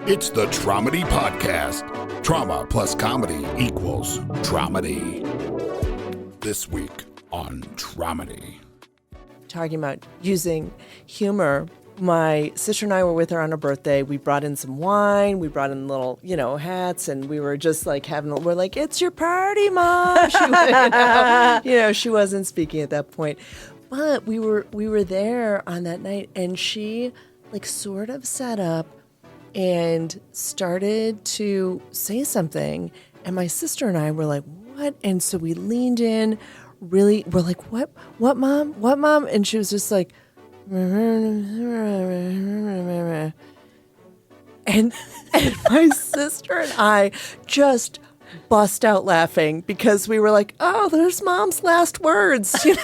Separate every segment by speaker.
Speaker 1: It's the Traumedy Podcast. Trauma plus comedy equals Traumedy. This week on Traumedy.
Speaker 2: Talking about using humor. My sister and I were with her on her birthday. We brought in some wine. We brought in little, hats, and we were just like we're like, it's your party, Mom. She wasn't speaking at that point. But we were there on that night, and she sort of sat up and started to say something. And my sister and I were like, what? And so we leaned in, we're like, what, Mom? What, Mom? And she was just like, and my sister and I just bust out laughing because we were like, oh, there's Mom's last words, and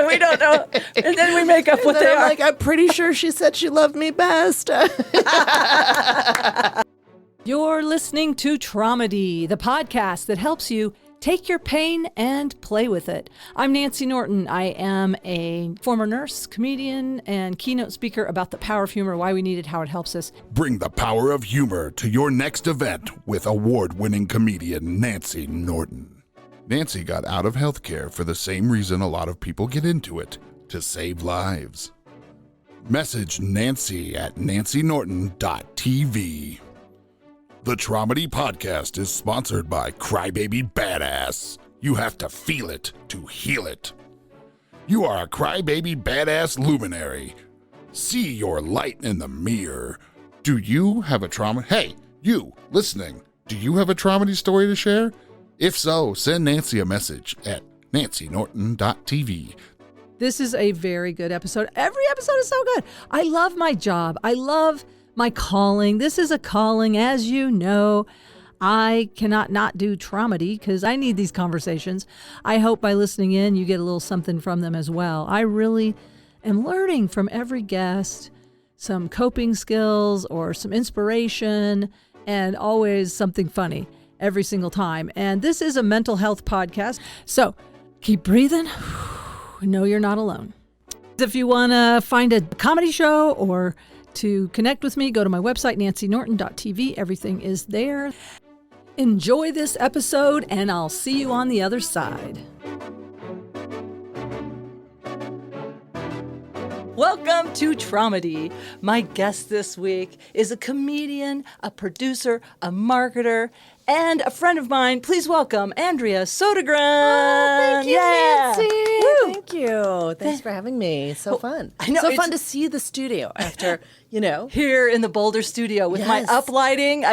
Speaker 2: we don't know. And then we make up what they are. I'm pretty sure she said she loved me best.
Speaker 3: You're listening to Traumedy, the podcast that helps you take your pain and play with it. I'm Nancy Norton. I am a former nurse, comedian, and keynote speaker about the power of humor, why we need it, how it helps us.
Speaker 1: Bring the power of humor to your next event with award-winning comedian Nancy Norton. Nancy got out of healthcare for the same reason a lot of people get into it, to save lives. Message Nancy at nancynorton.tv. The Traumedy Podcast is sponsored by Crybaby Badass. You have to feel it to heal it. You are a Crybaby Badass luminary. See your light in the mirror. Do you have a trauma? Hey, you listening, do you have a Traumedy story to share? If so, send Nancy a message at nancynorton.tv.
Speaker 3: This is a very good episode. Every episode is so good. I love my job. I love my calling. This is a calling, as you know. I cannot not do Traumedy because I need these conversations. I hope by listening in, you get a little something from them as well. I really am learning from every guest some coping skills or some inspiration and always something funny every single time. And this is a mental health podcast. So keep breathing. Know you're not alone. If you want to find a comedy show or to connect with me, go to my website, nancynorton.tv. Everything is there. Enjoy this episode, and I'll see you on the other side. Welcome to Traumedy. My guest this week is a comedian, a producer, a marketer, and a friend of mine. Please welcome Andrea Sodergren.
Speaker 2: Oh, thank you, Nancy.
Speaker 3: Woo.
Speaker 2: Thank you. Thanks for having me. So fun.
Speaker 3: I know,
Speaker 2: so fun to see the studio after,
Speaker 3: Here in the Boulder studio with my uplighting.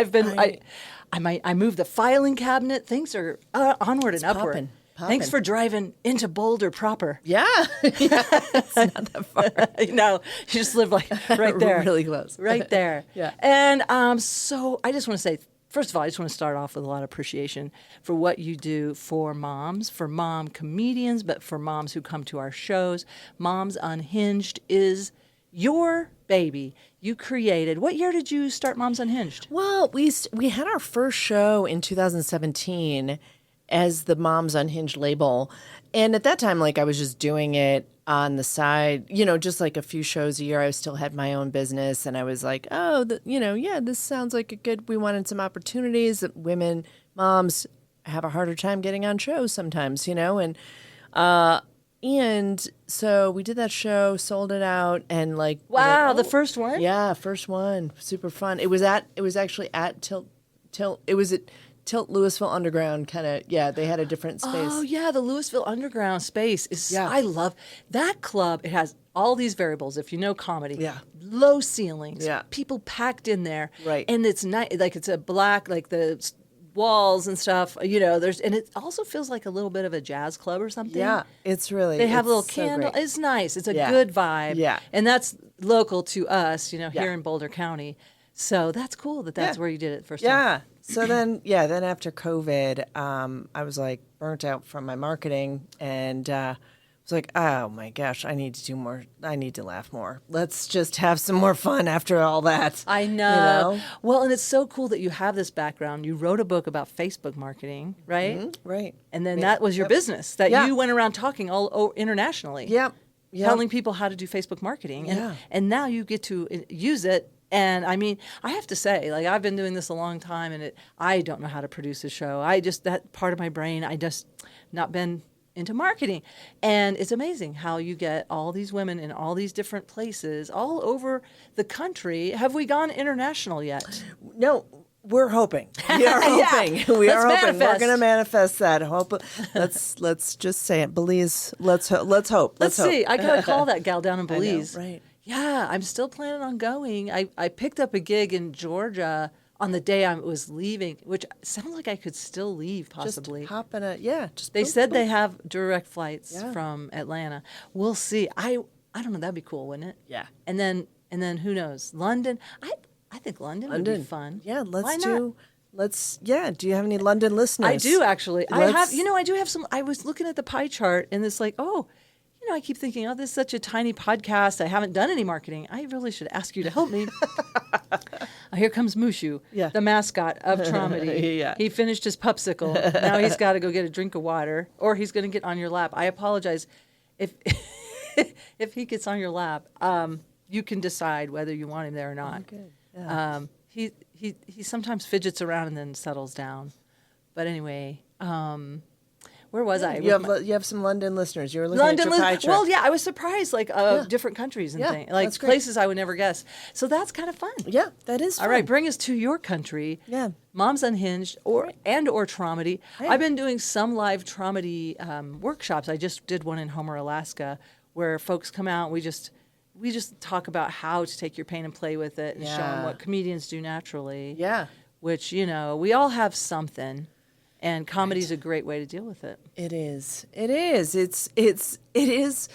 Speaker 3: I moved the filing cabinet. Things are onward and upward.
Speaker 2: Poppin'.
Speaker 3: Thanks for driving into Boulder proper.
Speaker 2: Yeah. It's not that far.
Speaker 3: You just live right there.
Speaker 2: Really close.
Speaker 3: Right there.
Speaker 2: Yeah.
Speaker 3: And so I just want to say, first of all, I just want to start off with a lot of appreciation for what you do for moms, for mom comedians, but for moms who come to our shows. Moms Unhinged is your baby. You created. What year did you start Moms Unhinged?
Speaker 2: Well, we had our first show in 2017 as the Moms Unhinged label. And at that time, I was just doing it on the side, just a few shows a year. I still had my own business, and I was like, this sounds like we wanted some opportunities. Women, moms have a harder time getting on shows sometimes, and so we did that show, sold it out, and
Speaker 3: wow, the first one?
Speaker 2: Yeah, first one, super fun. It was actually at Tilt. It was at Tilt Louisville Underground, kind of. Yeah, they had a different space.
Speaker 3: Oh yeah, the Louisville Underground space is. Yeah. I love that club. It has all these variables. If you know comedy, low ceilings, people packed in there,
Speaker 2: right?
Speaker 3: And it's nice, it's a black, the walls and stuff. There's, and it also feels like a little bit of a jazz club or something.
Speaker 2: Yeah, it's really.
Speaker 3: They have a little
Speaker 2: so
Speaker 3: candle.
Speaker 2: great.
Speaker 3: It's nice. It's a good vibe.
Speaker 2: Yeah,
Speaker 3: and that's local to us. Here in Boulder County. So that's cool that's where you did it first time.
Speaker 2: Yeah. So then after COVID, I was burnt out from my marketing, and was like, oh my gosh, I need to do more. I need to laugh more. Let's just have some more fun after all that.
Speaker 3: I know. Well, and it's so cool that you have this background. You wrote a book about Facebook marketing, right?
Speaker 2: Mm-hmm. Right.
Speaker 3: And then that was your business that you went around talking all internationally.
Speaker 2: Yep.
Speaker 3: Telling people how to do Facebook marketing. And now you get to use it And I mean, I have to say, like, I've been doing this a long time, and I don't know how to produce a show. That part of my brain, I just not been into marketing. And it's amazing how you get all these women in all these different places all over the country. Have we gone international yet?
Speaker 2: No. We're hoping. We are hoping.
Speaker 3: Yeah.
Speaker 2: We are hoping.
Speaker 3: Manifest.
Speaker 2: We're going to manifest that. Hope. Let's just say it. Belize. Let's hope.
Speaker 3: Let's see. I got to call that gal down in Belize.
Speaker 2: I know, right.
Speaker 3: Yeah, I'm still planning on going. I picked up a gig in Georgia on the day I was leaving, which sounds like I could still leave possibly.
Speaker 2: Just hop in a, yeah. Just
Speaker 3: they
Speaker 2: boom,
Speaker 3: said
Speaker 2: boom.
Speaker 3: they have direct flights from Atlanta. We'll see. I don't know. That'd be cool, wouldn't it?
Speaker 2: Yeah.
Speaker 3: And then who knows? London. I think London would be fun.
Speaker 2: Yeah,
Speaker 3: Why not?
Speaker 2: Do you have any London listeners?
Speaker 3: I do actually. I do have some. I was looking at the pie chart and it's like, I keep thinking, this is such a tiny podcast. I haven't done any marketing. I really should ask you to help me. Here comes Mushu, the mascot of Traumedy.
Speaker 2: Yeah.
Speaker 3: He finished his popsicle. Now he's got to go get a drink of water, or he's going to get on your lap. I apologize if if he gets on your lap. You can decide whether you want him there or not.
Speaker 2: Okay. Yeah.
Speaker 3: He sometimes fidgets around and then settles down. But anyway, where was I?
Speaker 2: You have some London listeners. You were looking at your pie chart.
Speaker 3: Well, yeah, I was surprised, different countries and things, like places I would never guess. So that's kind of fun.
Speaker 2: Yeah, that is fun.
Speaker 3: All right, bring us to your country.
Speaker 2: Yeah.
Speaker 3: Moms Unhinged or Traumedy. Yeah. I've been doing some live Traumedy workshops. I just did one in Homer, Alaska, where folks come out and we just talk about how to take your pain and play with it and show them what comedians do naturally. Yeah. Which, we all have something. And comedy's a great way to deal with it. It is. It is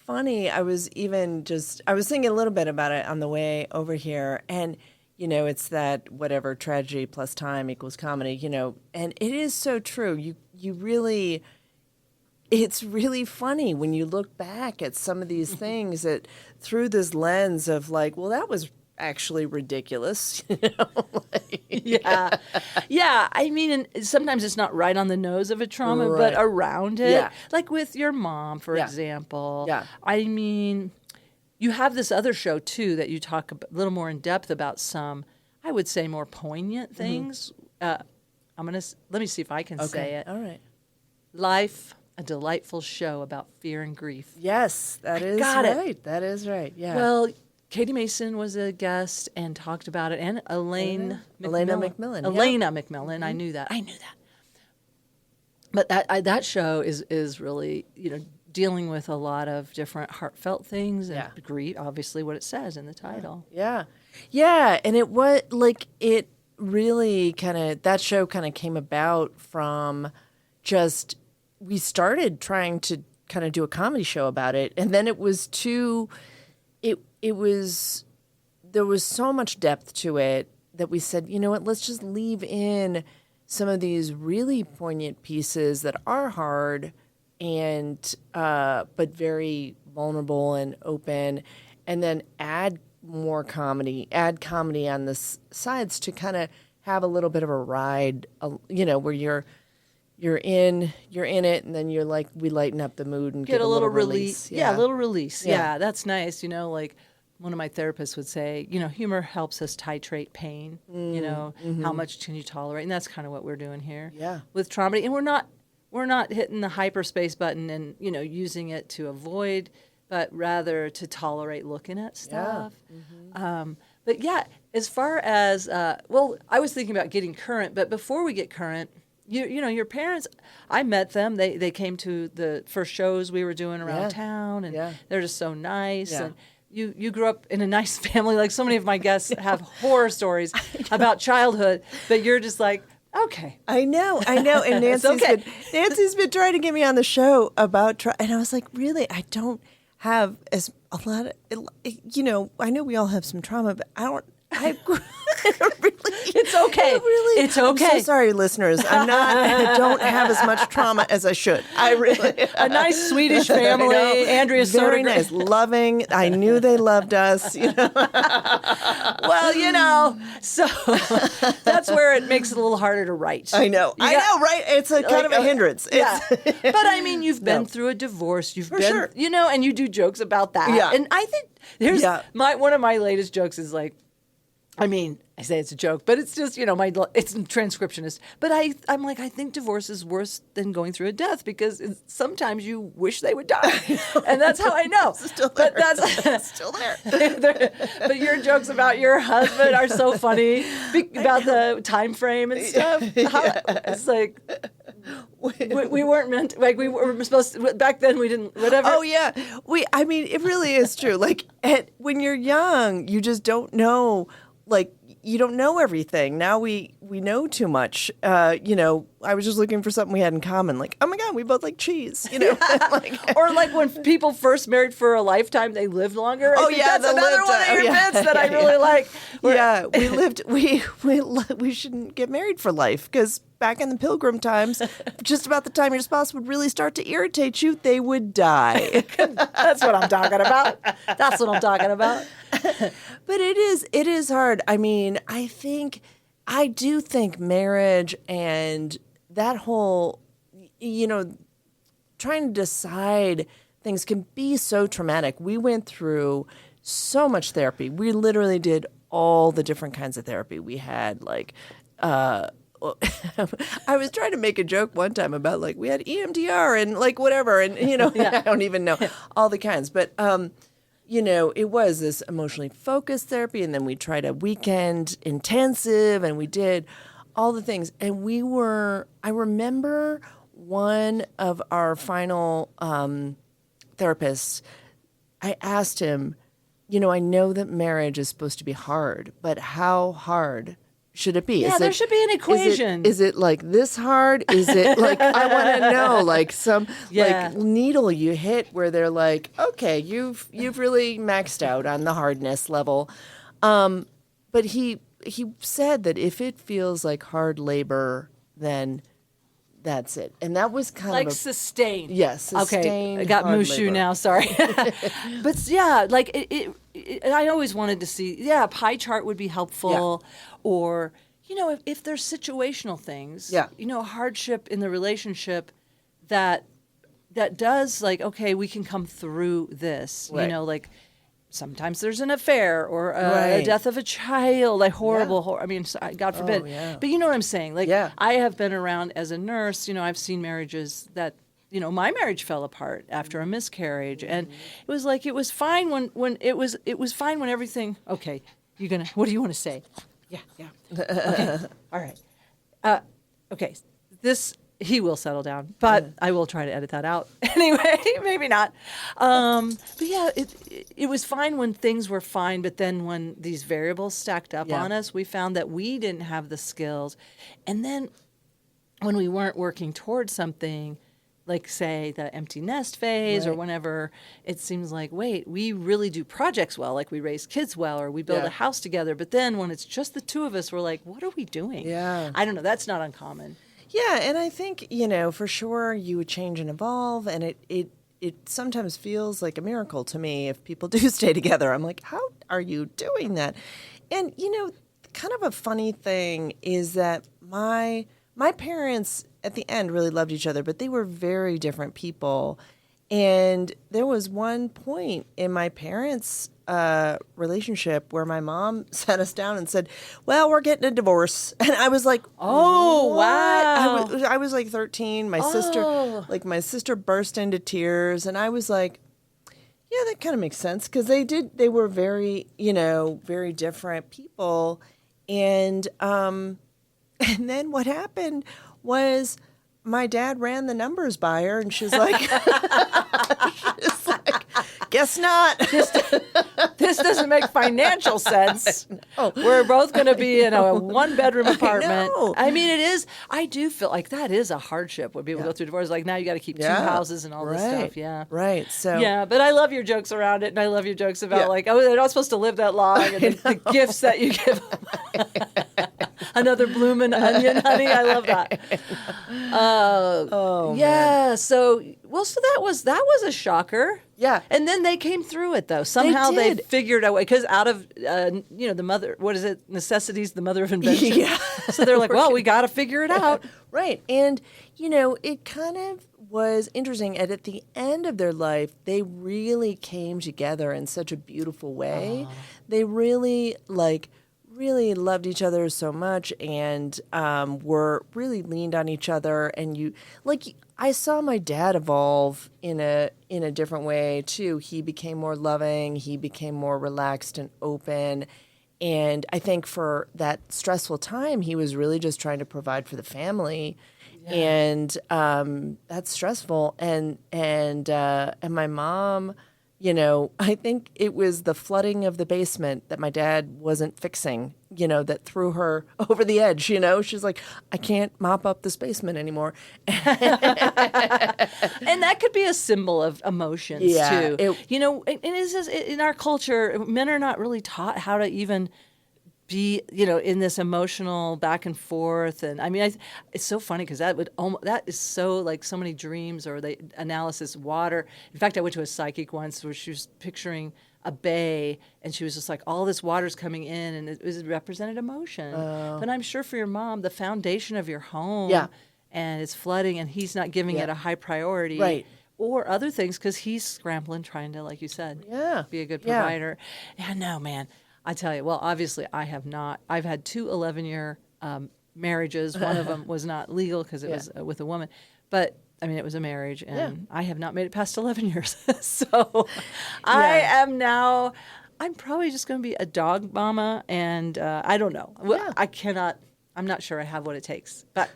Speaker 3: funny. I was thinking a little bit about it on the way over here. And, it's that whatever tragedy plus time equals comedy, and it is so true. You really, it's really funny when you look back at some of these things that through this lens of like, well, that was actually ridiculous. Yeah. I mean, and sometimes it's not right on the nose of a trauma, but around it. Yeah. Like with your mom, for example. Yeah. I mean, you have this other show too that you talk a little more in depth about some, I would say, more poignant things. Let me see if I can say it. All right. Life, a delightful show about fear and grief. Yes, that is right. That is right. Yeah. Well, Katie Mason was a guest and talked about it, and Elena McMillan. Elena McMillan. I knew that. But that show is really, dealing with a lot of different heartfelt things and grief, obviously what it says in the title. Yeah. Yeah, and it was like it really that show came about from just we started trying to kind of do a comedy show about it, and then it was there was so much depth to it that we said, you know what, let's just leave in some of these really poignant pieces that are hard and but very vulnerable and open, and then add comedy on the sides to kind of have a little bit of a ride, where you're in it, and then you're like, we lighten up the mood and get a little release. Yeah, a little release. Yeah, that's nice. Like one of my therapists would say, humor helps us titrate pain. How much can you tolerate? And that's kind of what we're doing here. Yeah. With Traumedy, and we're not hitting the hyperspace button and using it to avoid, but rather to tolerate looking at stuff. Yeah. But yeah, as far as I was thinking about getting current, but before we get current. Your parents, I met them. They came to the first shows we were doing around town, and they're just so nice. Yeah. And you grew up in a nice family. Like so many of my guests have horror stories about childhood, but you're just like, okay. I know. And Nancy's been trying to get me on the show about and I was like, really, I don't have a lot of, I know we all have some trauma, but I don't. It's okay. It's okay. I'm so sorry, listeners. I don't have as much trauma as I should. A nice Swedish family. Andrea Sodergren. Very nice, loving. I knew they loved us. Well, so that's where it makes it a little harder to write. I know, right? It's a kind of a hindrance. Yeah. But I mean, you've been through a divorce. You've been, and you do jokes about that. Yeah. And I think one of my latest jokes is like,
Speaker 4: I mean, I say it's a joke, but it's just, it's transcriptionist. But I'm like, I think divorce is worse than going through a death because sometimes you wish they would die. And that's how I know.
Speaker 2: It's still there.
Speaker 4: But that's
Speaker 2: still there.
Speaker 4: But your jokes about your husband are so funny about the time frame and stuff. It's like, we weren't meant to, like we were supposed to, back then we didn't, whatever.
Speaker 2: Oh yeah. I mean, it really is true. Like when you're young, you just don't know, like, you don't know everything. Now we know too much. I was just looking for something we had in common. Like, oh my God, we both like cheese.
Speaker 4: Or like when people first married for a lifetime, they lived longer. I think that's another one of your bits that I really like.
Speaker 2: Yeah, we shouldn't get married for life because back in the Pilgrim times, just about the time your spouse would really start to irritate you, they would die.
Speaker 4: That's what I'm talking about. That's what I'm talking about.
Speaker 2: But it is hard. I mean, I do think marriage and that whole, trying to decide things can be so traumatic. We went through so much therapy. We literally did all the different kinds of therapy. We had I was trying to make a joke one time about we had EMDR and whatever. And, I don't even know all the kinds. But, it was this emotionally focused therapy, and then we tried a weekend intensive, and we did all the things. And I remember one of our final therapists, I asked him, I know that marriage is supposed to be hard, but how hard should it be?
Speaker 4: Yeah, there should be an equation.
Speaker 2: Is it like this hard? Is it I want to know some needle you hit where they're like, okay, you've really maxed out on the hardness level. But he said that if it feels like hard labor, then that's it. And that was kind of
Speaker 4: sustained.
Speaker 2: Yes, sustained.
Speaker 4: Okay, I got
Speaker 2: hard
Speaker 4: Mushu
Speaker 2: labor.
Speaker 4: now. Sorry, but yeah, I always wanted to see. Yeah, a pie chart would be helpful, or if there's situational things.
Speaker 2: Yeah.
Speaker 4: Hardship in the relationship that does okay, we can come through this.
Speaker 2: Right.
Speaker 4: Sometimes there's an affair or a death of a child, horrible. I mean, God forbid.
Speaker 2: Oh, yeah.
Speaker 4: But you know what I'm saying?
Speaker 2: Yeah.
Speaker 4: I have been around as a nurse. I've seen marriages that, my marriage fell apart after a miscarriage, and it was fine when it was fine when everything. Okay, what do you want to say? Yeah. Okay, all right. Okay, he will settle down, but I will try to edit that out. Anyway, maybe not. But yeah, it was fine when things were fine, but then when these variables stacked up on us, we found that we didn't have the skills. And then when we weren't working towards something, like say the empty nest phase or whenever, it seems like, wait, we really do projects well, like we raise kids well, or we build a house together. But then when it's just the two of us, we're like, what are we doing?
Speaker 2: Yeah.
Speaker 4: I don't know. That's not uncommon.
Speaker 2: Yeah, and I think, for sure you would change and evolve, and it sometimes feels like a miracle to me if people do stay together. I'm like, how are you doing that? And, kind of a funny thing is that my parents at the end really loved each other, but they were very different people. And there was one point in my parents' relationship where my mom sat us down and said, well, we're getting a divorce. And I was like,
Speaker 4: oh,
Speaker 2: what?
Speaker 4: wow.
Speaker 2: I was 13. My sister burst into tears. And I was like, yeah, that kind of makes sense. Because they were very, very different people. And then what happened was my dad ran the numbers by her, and she's like, guess not.
Speaker 4: This doesn't make financial sense. We're both going to be in a one-bedroom apartment. I mean, it is. I do feel like that is a hardship when people go through divorce. Like now you got to keep two houses and all this stuff. Yeah.
Speaker 2: Right. So.
Speaker 4: Yeah, but I love your jokes around it, and I love your jokes about they're not supposed to live that long, and the gifts that you give them. Another bloomin' onion, honey. I love that. Yeah. So that was a shocker.
Speaker 2: Yeah.
Speaker 4: And then they came through it, though. Somehow they figured a way, because out of, the mother, what is it? Necessity's the mother of invention.
Speaker 2: Yeah.
Speaker 4: So they're like, well, we got to figure it out.
Speaker 2: Right. And, it kind of was interesting. And at the end of their life, they really came together in such a beautiful way. They really, really loved each other so much, and were really leaned on each other. And I saw my dad evolve in a different way too. He became more loving. He became more relaxed and open. And I think for that stressful time, he was really just trying to provide for the family. Yeah. And that's stressful. And my mom, I think it was the flooding of the basement that my dad wasn't fixing, that threw her over the edge. She's like, I can't mop up this basement anymore.
Speaker 4: And that could be a symbol of emotions too. In our culture, men are not really taught how to even be, in this emotional back and forth. And I mean, it's so funny because that is so like so many dreams, or the analysis water. In fact, I went to a psychic once where she was picturing a bay, and she was just like, all this water's coming in, and it represented emotion. But I'm sure for your mom, the foundation of your home, and it's flooding, and he's not giving it a high priority.
Speaker 2: Right.
Speaker 4: Or other things, because he's scrambling, trying to, like you said, be a good provider. Yeah, no, man. I tell you, well, obviously I have not. I've had 2 11-year marriages. One of them was not legal because it was with a woman. But, I mean, it was a marriage, and I have not made it past 11 years. So I am now, I'm probably just going to be a dog mama, and I don't know. I'm not sure I have what it takes. But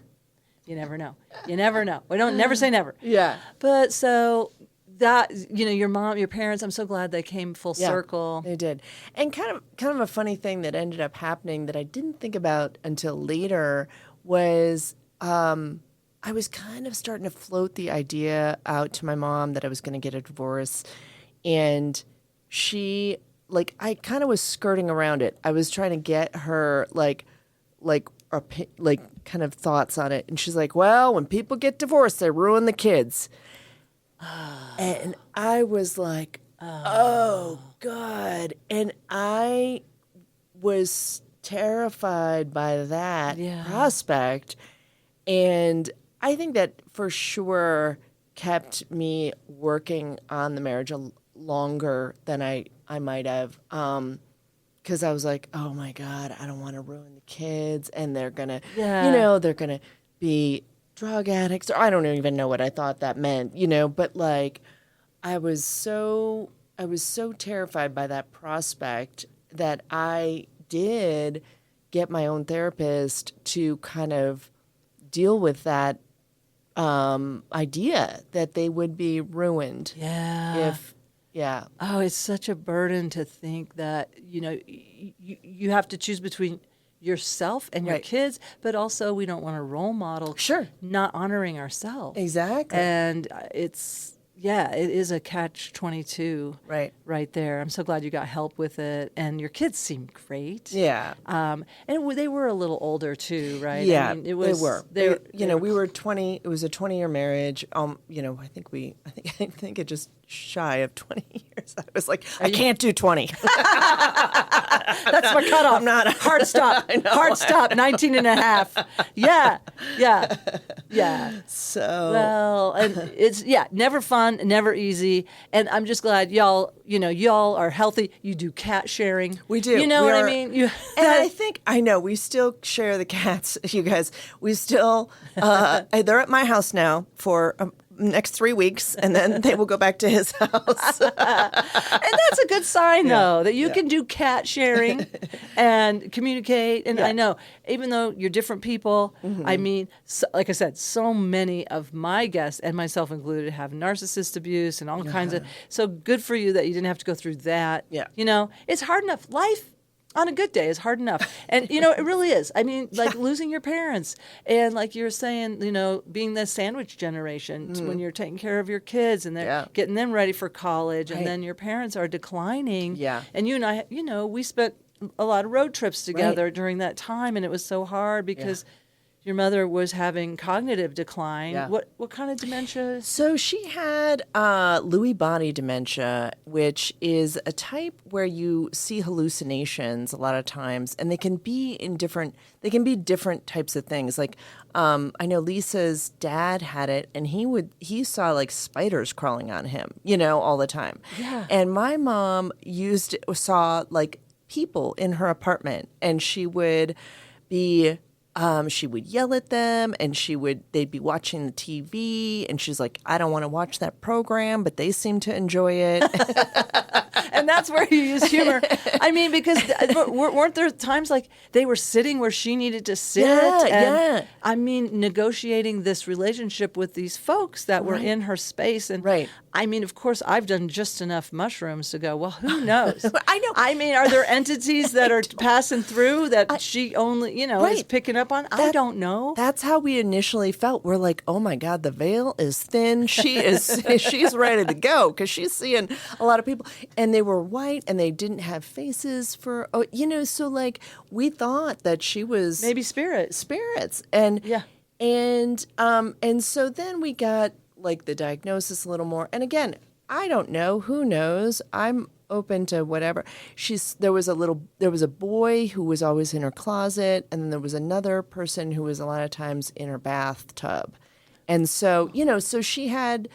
Speaker 4: you never know. You never know. We don't never say never.
Speaker 2: Yeah.
Speaker 4: But so that, your mom, your parents, I'm so glad they came full circle.
Speaker 2: They did. And kind of a funny thing that ended up happening that I didn't think about until later was I was kind of starting to float the idea out to my mom that I was going to get a divorce. And she, I kind of was skirting around it. I was trying to get her, kind of thoughts on it. And she's like, well, when people get divorced, they ruin the kids. And I was like, oh, God. And I was terrified by that prospect. And I think that for sure kept me working on the marriage longer than I might have. Because I was like, oh, my God, I don't want to ruin the kids. And they're going to, they're going to be drug addicts, or I don't even know what I thought that meant, but I was so terrified by that prospect that I did get my own therapist to kind of deal with that idea that they would be ruined.
Speaker 4: Oh, it's such a burden to think that, you have to choose between yourself and your kids, but also we don't want to role model not honoring ourselves.
Speaker 2: Exactly.
Speaker 4: And it is a catch-22 right there. I'm so glad you got help with it, and your kids seem great.
Speaker 2: Yeah.
Speaker 4: And they were a little older too, right?
Speaker 2: Yeah,
Speaker 4: I mean,
Speaker 2: they were. We were 20. It was a 20-year marriage. I think it just shy of 20 years. I was like, I can't do 20.
Speaker 4: That's my cutoff.
Speaker 2: I'm not.
Speaker 4: Hard stop. Hard stop. 19 and a half. Yeah. So. And it's, never fun, never easy. And I'm just glad y'all are healthy. You do cat sharing.
Speaker 2: We do.
Speaker 4: You know what I mean?
Speaker 2: And I think, we still share the cats, you guys. We still, they're at my house now for next 3 weeks, and then they will go back to his house.
Speaker 4: And that's a good sign, though, that you can do cat sharing and communicate. And I know, even though you're different people, I mean, like I said, so many of my guests, and myself included, have narcissist abuse and all kinds of. So good for you that you didn't have to go through that.
Speaker 2: Yeah.
Speaker 4: It's hard enough. Life on a good day is hard enough. And, it really is. I mean, losing your parents, and like you're saying, being the sandwich generation when you're taking care of your kids and they're getting them ready for college, and then your parents are declining.
Speaker 2: Yeah.
Speaker 4: And you and I, we spent a lot of road trips together during that time, and it was so hard because your mother was having cognitive decline.
Speaker 2: Yeah.
Speaker 4: What kind of dementia?
Speaker 2: So she had Lewy Body Dementia, which is a type where you see hallucinations a lot of times, and they can be different types of things. Like I know Lisa's dad had it, and he saw like spiders crawling on him, all the time.
Speaker 4: Yeah.
Speaker 2: And my mom saw like people in her apartment, and she would yell at them, and they'd be watching the TV, and she's like, I don't want to watch that program, but they seem to enjoy it.
Speaker 4: And that's where you use humor. I mean, because weren't there times like they were sitting where she needed to sit?
Speaker 2: Yeah.
Speaker 4: I mean, negotiating this relationship with these folks that were in her space. And
Speaker 2: Right.
Speaker 4: I mean, of course, I've done just enough mushrooms to go, well, who knows?
Speaker 2: I know.
Speaker 4: I mean, are there entities that are passing through that she only, is
Speaker 2: Right.
Speaker 4: picking up on? I don't know.
Speaker 2: That's how we initially felt. We're like, oh my God, the veil is thin. She's ready to go because she's seeing a lot of people. And they were white and they didn't have faces so like we thought that she was
Speaker 4: Maybe spirits.
Speaker 2: And
Speaker 4: Yeah.
Speaker 2: and so then we got like the diagnosis a little more. And again, I don't know. Who knows? I'm open to whatever. There was a boy who was always in her closet, and then there was another person who was a lot of times in her bathtub. And so, so she had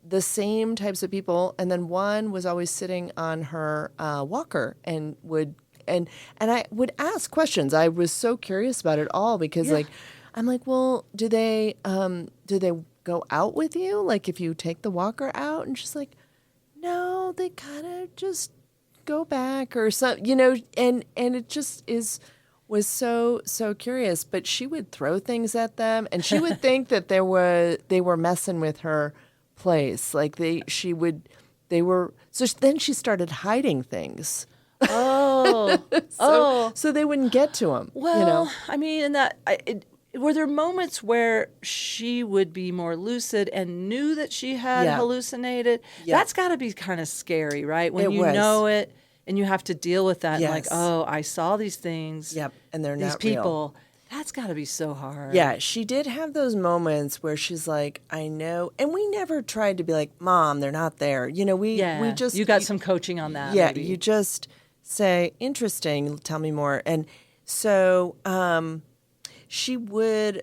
Speaker 2: the same types of people, and then one was always sitting on her walker and I would ask questions. I was so curious about it all because I'm like, well, do they go out with you? Like if you take the walker out? And she's like, no, they kind of just go back or something, and it just was so curious. But she would throw things at them, and she would think that they were messing with her place. Like so then she started hiding things. So they wouldn't get to them.
Speaker 4: Well, I mean, were there moments where she would be more lucid and knew that she had hallucinated?
Speaker 2: Yeah.
Speaker 4: That's got to be kind of scary, right? When
Speaker 2: It
Speaker 4: you
Speaker 2: was.
Speaker 4: know it and you have to deal with that.
Speaker 2: Yes.
Speaker 4: And like, oh, I saw these things.
Speaker 2: Yep, and they're
Speaker 4: these
Speaker 2: not real.
Speaker 4: people. That's got to be so hard.
Speaker 2: Yeah, she did have those moments where she's like, I know. And we never tried to be like, Mom, they're not there. We just...
Speaker 4: You got some coaching on that.
Speaker 2: Yeah,
Speaker 4: maybe.
Speaker 2: you just say, interesting, tell me more. And so she would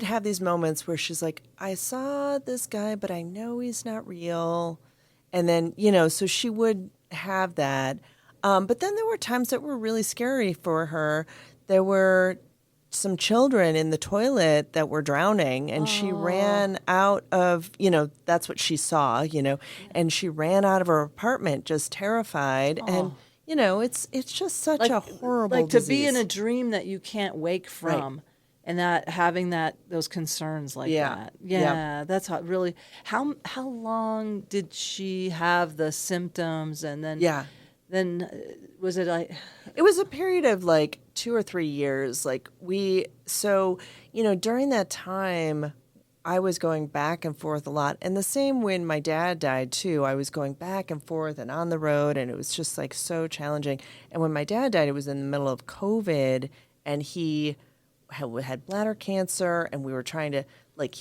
Speaker 2: have these moments where she's like, I saw this guy, but I know he's not real. And then, so she would have that. But then there were times that were really scary for her. There were some children in the toilet that were drowning, and she ran out of, that's what she saw, and she ran out of her apartment just terrified. And, it's just such a horrible
Speaker 4: like
Speaker 2: disease.
Speaker 4: to be in a dream that you can't wake from.
Speaker 2: Right.
Speaker 4: And that having those concerns like that. Yeah, that's really how long did she have the symptoms, and then was it like
Speaker 2: It was a period of like 2 or 3 years. Like during that time, I was going back and forth a lot. And the same when my dad died too, I was going back and forth and on the road, and it was just like so challenging. And when my dad died, it was in the middle of COVID, and he had bladder cancer, and we were trying to,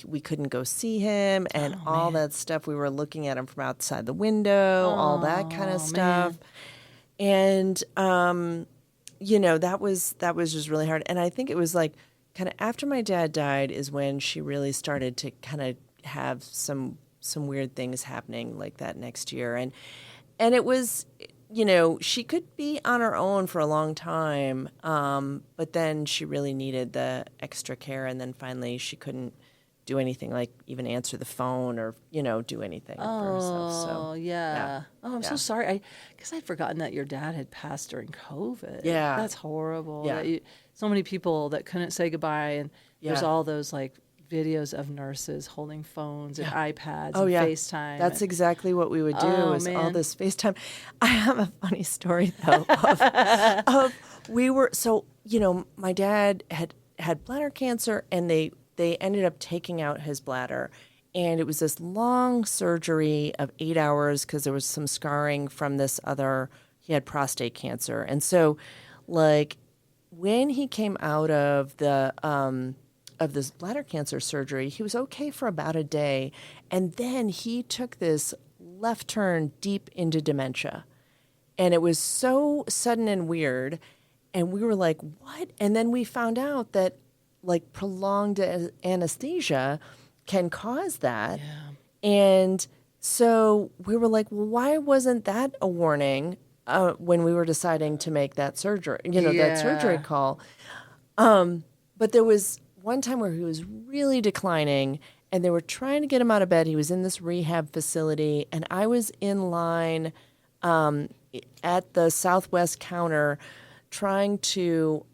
Speaker 2: we couldn't go see him, and all that stuff. We were looking at him from outside the window, all that kind of stuff. Man. And, that was just really hard. And I think it was like kind of after my dad died is when she really started to kind of have some weird things happening like that next year. And it was, she could be on her own for a long time, but then she really needed the extra care, and then finally she couldn't do anything like even answer the phone or, do anything for herself. So,
Speaker 4: yeah. Oh, I'm so sorry. Because I'd forgotten that your dad had passed during COVID.
Speaker 2: Yeah.
Speaker 4: That's horrible.
Speaker 2: Yeah.
Speaker 4: So many people that couldn't say goodbye, and there's
Speaker 2: Yeah.
Speaker 4: all those videos of nurses holding phones and iPads and FaceTime.
Speaker 2: That's exactly what we would do is all
Speaker 4: man.
Speaker 2: this FaceTime. I have a funny story, though, my dad had bladder cancer, and they ended up taking out his bladder. And it was this long surgery of 8 hours because there was some scarring from he had prostate cancer. And so, when he came out of this bladder cancer surgery, he was okay for about a day. And then he took this left turn deep into dementia. And it was so sudden and weird. And we were like, what? And then we found out that prolonged anesthesia can cause that. Yeah. And so we were like, well, why wasn't that a warning? when we were deciding to make that surgery, that surgery
Speaker 4: Yeah.
Speaker 2: call. But there was one time where he was really declining and they were trying to get him out of bed. He was in this rehab facility and I was in line at the Southwest counter trying to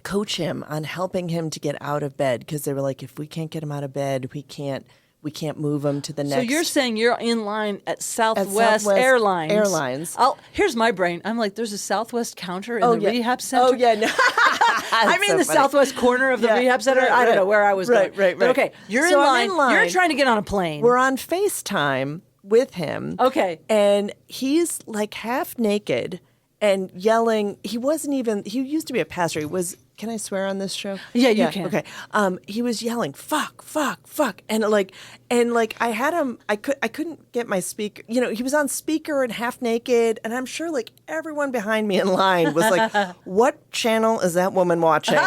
Speaker 2: coach him on helping him to get out of bed because they were like, if we can't get him out of bed, we can't move him to the next.
Speaker 4: So you're saying you're in line at Southwest Airlines. Here's my brain. I'm like, there's a Southwest counter in the rehab center.
Speaker 2: Oh yeah, no.
Speaker 4: I'm in the Southwest corner of the rehab center.
Speaker 2: Right,
Speaker 4: I don't
Speaker 2: right.
Speaker 4: know where I was going.
Speaker 2: Right.
Speaker 4: But okay, you're
Speaker 2: So I'm
Speaker 4: in
Speaker 2: in
Speaker 4: line. You're
Speaker 2: line.
Speaker 4: trying to get on a plane.
Speaker 2: We're on FaceTime with him.
Speaker 4: Okay.
Speaker 2: And he's like half naked and yelling. He used to be a pastor. He was, can I swear on this show?
Speaker 4: Yeah, you can.
Speaker 2: Okay. He was yelling, fuck, fuck, fuck. And I had him, I couldn't get my speaker, he was on speaker and half naked. And I'm sure like everyone behind me in line was like, what channel is that woman watching?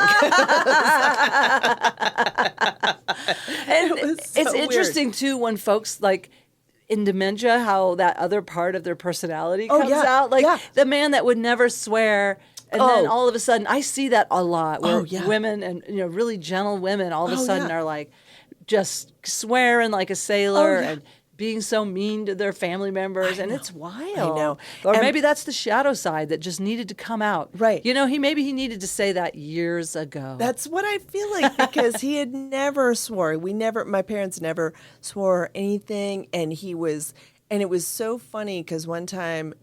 Speaker 4: And
Speaker 2: was so
Speaker 4: it's interesting too when folks like in dementia how that other part of their personality comes out. Like the man that would never swear. And then all of a sudden, I see that a lot where women and really gentle women all of a sudden are like just swearing like a sailor and being so mean to their family members, and it's wild.
Speaker 2: I know.
Speaker 4: Or
Speaker 2: And
Speaker 4: maybe that's the shadow side that just needed to come out.
Speaker 2: Right.
Speaker 4: He needed to say that years ago.
Speaker 2: That's what I feel like because he had never swore. My parents never swore anything, and it was so funny because one time,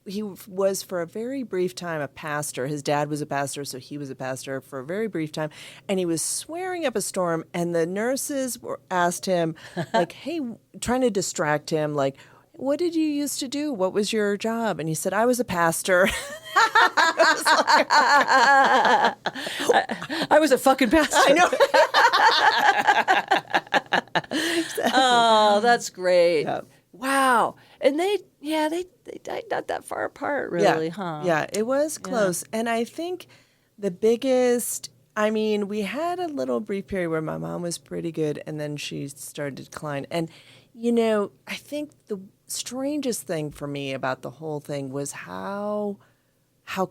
Speaker 2: he was for a very brief time a pastor. His dad was a pastor, so he was a pastor for a very brief time. And he was swearing up a storm, and the nurses asked him, like, hey, trying to distract him, like, what did you used to do? What was your job? And he said, I was a pastor.
Speaker 4: I was a fucking pastor.
Speaker 2: I know.
Speaker 4: Oh, that's great.
Speaker 2: Yeah.
Speaker 4: Wow. And they died not that far apart, really, huh?
Speaker 2: Yeah, it was close. And I think the biggest, we had a little brief period where my mom was pretty good and then she started to decline. And, I think the strangest thing for me about the whole thing was how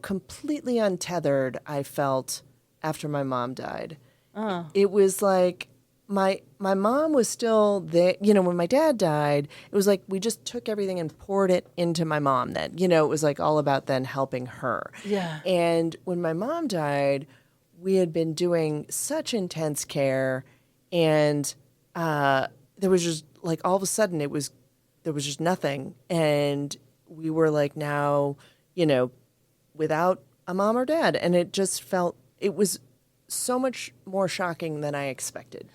Speaker 2: completely untethered I felt after my mom died. It was like my mom was still there. When my dad died, it was like we just took everything and poured it into my mom then. It was like all about then helping her.
Speaker 4: Yeah.
Speaker 2: And when my mom died, we had been doing such intense care, and there was just like all of a sudden there was just nothing, and we were like now, without a mom or dad, and it was so much more shocking than I expected.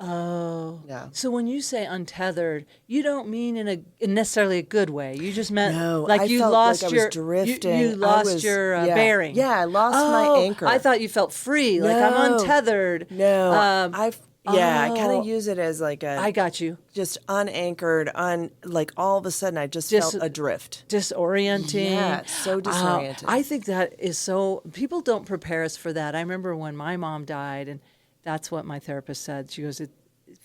Speaker 4: Oh.
Speaker 2: Yeah.
Speaker 4: So when you say untethered, you don't mean in necessarily a good way. You just meant
Speaker 2: No,
Speaker 4: like
Speaker 2: I
Speaker 4: you
Speaker 2: felt
Speaker 4: lost
Speaker 2: like I
Speaker 4: your
Speaker 2: was drifting.
Speaker 4: You lost your bearing.
Speaker 2: Yeah, I lost my anchor.
Speaker 4: I thought you felt free, like I'm
Speaker 2: No.
Speaker 4: untethered.
Speaker 2: No, I kind of use it as like
Speaker 4: I got you.
Speaker 2: just unanchored, like all of a sudden I just
Speaker 4: Dis-
Speaker 2: felt adrift.
Speaker 4: Disorienting.
Speaker 2: Yeah, so disoriented.
Speaker 4: I think that is so. People don't prepare us for that. I remember when my mom died, and that's what my therapist said. She goes,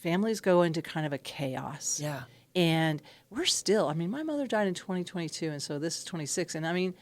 Speaker 4: families go into kind of a chaos.
Speaker 2: Yeah.
Speaker 4: And we're still, my mother died in 2022, and so this is 26. And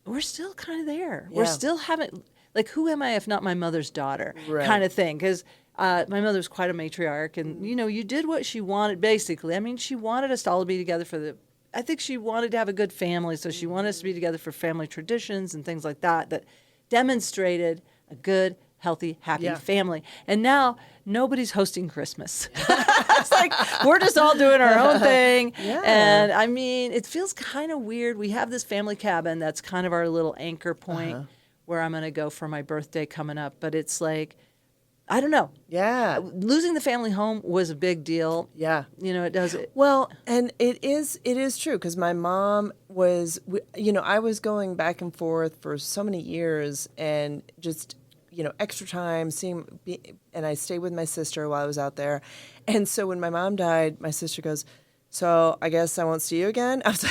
Speaker 4: we're still kind of there.
Speaker 2: Yeah.
Speaker 4: We're still haven't, like, who am I if not my mother's daughter
Speaker 2: Right.
Speaker 4: kind of thing? Because my mother was quite a matriarch, and, you did what she wanted, basically. She wanted us to all be together I think she wanted to have a good family, so she wanted us to be together for family traditions and things like that demonstrated a good, healthy, happy family. And now nobody's hosting Christmas. It's like we're just all doing our own thing.
Speaker 2: Yeah.
Speaker 4: And it feels kind of weird. We have this family cabin that's kind of our little anchor point where I'm going to go for my birthday coming up. But it's like, I don't know.
Speaker 2: Yeah.
Speaker 4: Losing the family home was a big deal.
Speaker 2: Yeah.
Speaker 4: It does.
Speaker 2: Well, and it is true because my mom was, I was going back and forth for so many years and just, extra time and I stayed with my sister while I was out there. And so when my mom died, my sister goes, so I guess I won't see you again. I was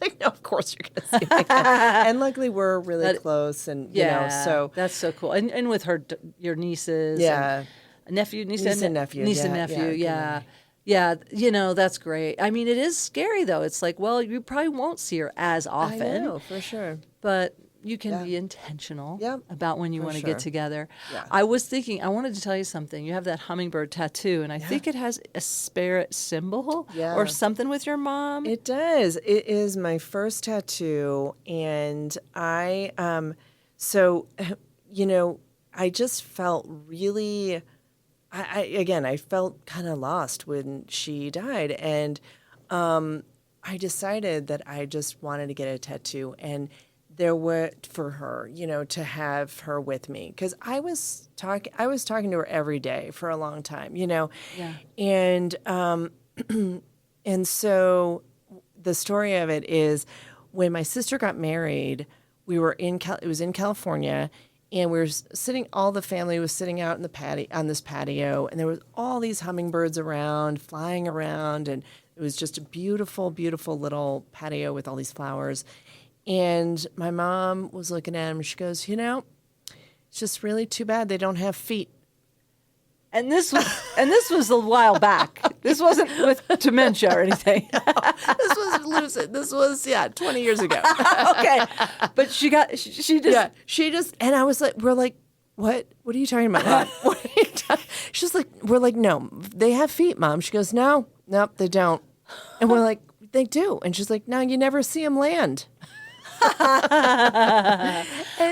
Speaker 2: like, no, of course you're going to see me again. And luckily we're really close and, so.
Speaker 4: That's so cool. And with your nieces.
Speaker 2: Yeah.
Speaker 4: And nephew.
Speaker 2: Niece and nephew.
Speaker 4: Niece and
Speaker 2: Yeah,
Speaker 4: nephew,
Speaker 2: yeah.
Speaker 4: Yeah, that's great. I mean, it is scary though. It's like, well, you probably won't see her as often.
Speaker 2: I know, for sure.
Speaker 4: But you can be intentional
Speaker 2: Yep,
Speaker 4: about when you want to
Speaker 2: sure.
Speaker 4: get together.
Speaker 2: Yeah.
Speaker 4: I was thinking, I wanted to tell you something. You have that hummingbird tattoo, and I think it has a spirit symbol or something with your mom.
Speaker 2: It does. It is my first tattoo, and I, I just felt really, I felt kind of lost when she died, and I decided that I just wanted to get a tattoo, and there were for her, to have her with me, because I was talking to her every day for a long time, and and so the story of it is when my sister got married, we were it was in California, and we were sitting, all the family was sitting out in the on this patio, and there was all these hummingbirds around, flying around, and it was just a beautiful, beautiful little patio with all these flowers. And my mom was looking at him, and she goes, it's just really too bad they don't have feet.
Speaker 4: And this was a while back. This wasn't with dementia or anything.
Speaker 2: This was lucid. This was 20 years ago.
Speaker 4: Okay, but she just
Speaker 2: and I was like, we're like, what are you talking about, Mom? What are you She's like, we're like, no, they have feet, Mom. She goes, nope, they don't. And we're like, they do. And she's like, no, you never see them land.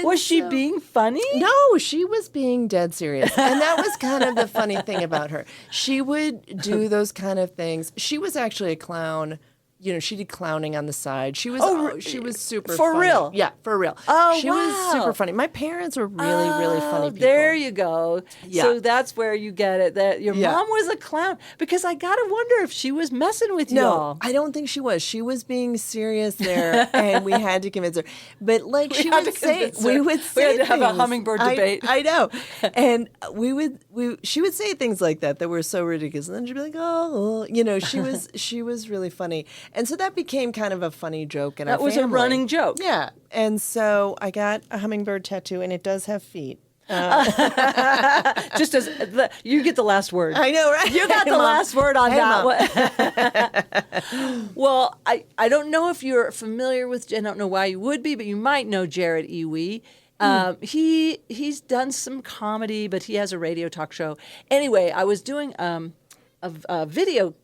Speaker 4: Was she being funny?
Speaker 2: No, she was being dead serious. And that was kind of the funny thing about her. She would do those kind of things. She was actually a clown. She did clowning on the side. She was she was super
Speaker 4: for
Speaker 2: funny.
Speaker 4: real?
Speaker 2: Yeah, for real.
Speaker 4: Oh,
Speaker 2: she
Speaker 4: wow.
Speaker 2: was super funny. My parents were really, really funny people.
Speaker 4: There you go.
Speaker 2: Yeah.
Speaker 4: So that's where you get it, that your mom was a clown. Because I got to wonder if she was messing with you all.
Speaker 2: No, I don't think she was. She was being serious there, and we had to convince her. But like
Speaker 4: We had to have a hummingbird debate.
Speaker 2: I know. And she would say things like that were so ridiculous. And then she'd be like, oh, she was really funny. And so that became kind of a funny joke in our family.
Speaker 4: That was a running joke.
Speaker 2: Yeah. And so I got a hummingbird tattoo, and it does have feet.
Speaker 4: Just as you get the last word.
Speaker 2: I know, right?
Speaker 4: You got the last word on
Speaker 2: that
Speaker 4: one. Well, I don't know if you're familiar with, I don't know why you would be, but you might know Jared Iwi. He's done some comedy, but he has a radio talk show. Anyway, I was doing a video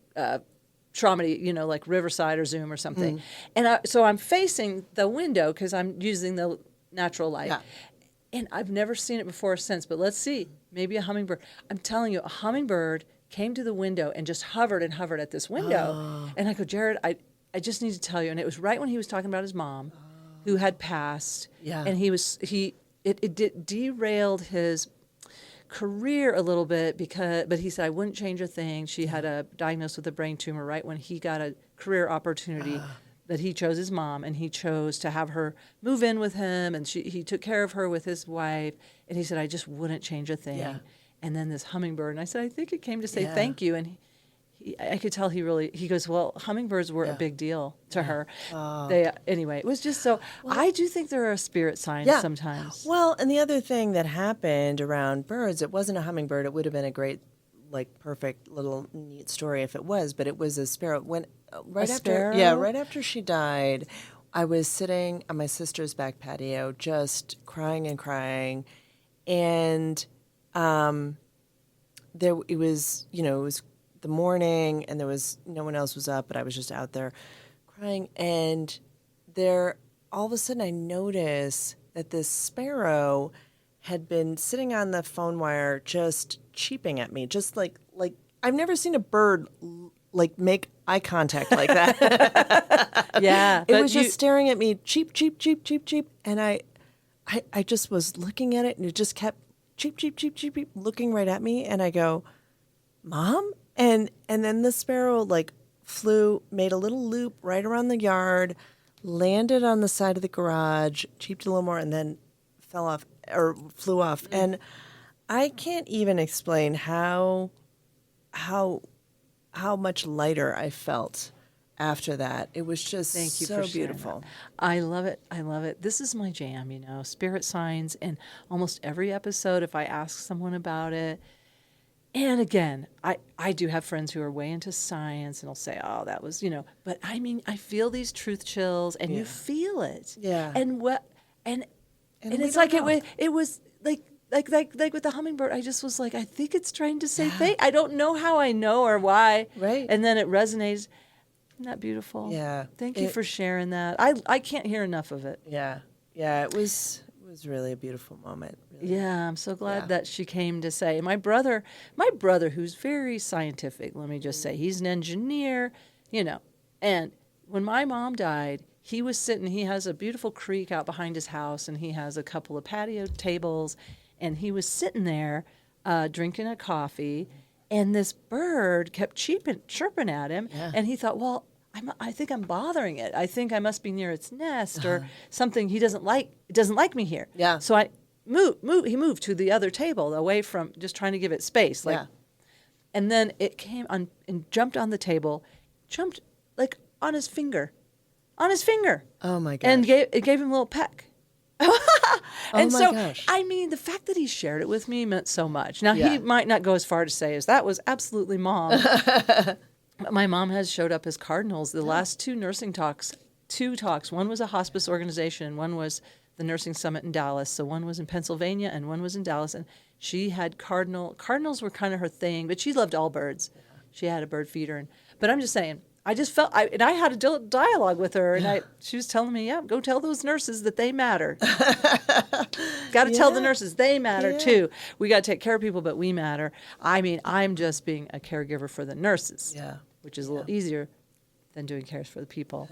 Speaker 4: traumedy, like Riverside or Zoom or something. And so I'm facing the window because I'm using the natural light. Yeah. And I've never seen it before or since, but let's see. Maybe a hummingbird. I'm telling you, a hummingbird came to the window and just hovered at this window. Oh. And I go, Jared, I just need to tell you. And it was right when he was talking about his mom who had passed. Yeah. And it derailed his career a little bit but he said, I wouldn't change a thing. She had a diagnosed with a brain tumor right when he got a career opportunity. That he chose his mom, and he chose to have her move in with him, and he took care of her with his wife, and he said, I just wouldn't change a thing. Yeah. And then this hummingbird, and I said, I think it came to say thank you, and I could tell he goes, well, hummingbirds were a big deal to her. Anyway, it was just so, I do think there are spirit signs sometimes.
Speaker 2: Well, and the other thing that happened around birds, it wasn't a hummingbird, it would have been a great, perfect little neat story if it was, but it was a sparrow. Right after she died, I was sitting on my sister's back patio, just crying and crying, and it was the morning, and there was no one else was up, but I was just out there crying, and there all of a sudden I noticed that this sparrow had been sitting on the phone wire, just cheeping at me, just like I've never seen a bird make eye contact like that.
Speaker 4: Yeah.
Speaker 2: It was just staring at me, cheep, cheep, cheep, cheep, cheep. And I just was looking at it, and it just kept cheep, cheep, cheep, cheep, cheep, looking right at me. And I go, Mom? And then the sparrow flew, made a little loop right around the yard, landed on the side of the garage, cheeped a little more, and then fell off or flew off. And I can't even explain how much lighter I felt after that. It was just so beautiful.
Speaker 4: That. I love it. This is my jam, spirit signs. And almost every episode, if I ask someone about it, And again, I do have friends who are way into science and will say, oh, that was, but I mean, I feel these truth chills and you feel it.
Speaker 2: Yeah.
Speaker 4: And and
Speaker 2: we
Speaker 4: it's
Speaker 2: don't
Speaker 4: like
Speaker 2: know.
Speaker 4: it was like with the hummingbird, I just was like, I think it's trying to say thank. I don't know how I know or why.
Speaker 2: Right.
Speaker 4: And then it resonates. Isn't that beautiful?
Speaker 2: Yeah.
Speaker 4: Thank you for sharing that. I can't hear enough of it.
Speaker 2: Yeah. Yeah. It was really a beautiful moment. Really.
Speaker 4: Yeah, I'm so glad that she came to say. My brother, who's very scientific, let me just say, he's an engineer, and when my mom died, he was sitting, he has a beautiful creek out behind his house, and he has a couple of patio tables, and he was sitting there drinking a coffee, and this bird kept chirping at him, and he thought, well, I think I'm bothering it. I think I must be near its nest or something. He doesn't like. It doesn't like me here.
Speaker 2: Yeah.
Speaker 4: So I He moved to the other table, away from, just trying to give it space. And then it came on and jumped on the table, jumped like on his finger.
Speaker 2: Oh my gosh.
Speaker 4: And it gave him a little peck. And
Speaker 2: my
Speaker 4: so,
Speaker 2: gosh.
Speaker 4: I mean, the fact that he shared it with me meant so much. Now,
Speaker 2: Yeah.
Speaker 4: he might not go as far to say as that was absolutely Mom. But my mom has showed up as cardinals. The last two talks, one was a hospice organization, one was the Nursing Summit in Dallas. So one was in Pennsylvania and one was in Dallas. And she had cardinals were kind of her thing, but she loved all birds. She had a bird feeder. But I'm just saying, I just felt, I had a dialogue with her, and she was telling me, go tell those nurses that they matter. Got to tell the nurses they matter too. We got to take care of people, but we matter. I mean, I'm just being a caregiver for the nurses, which is a little easier than doing cares for the people.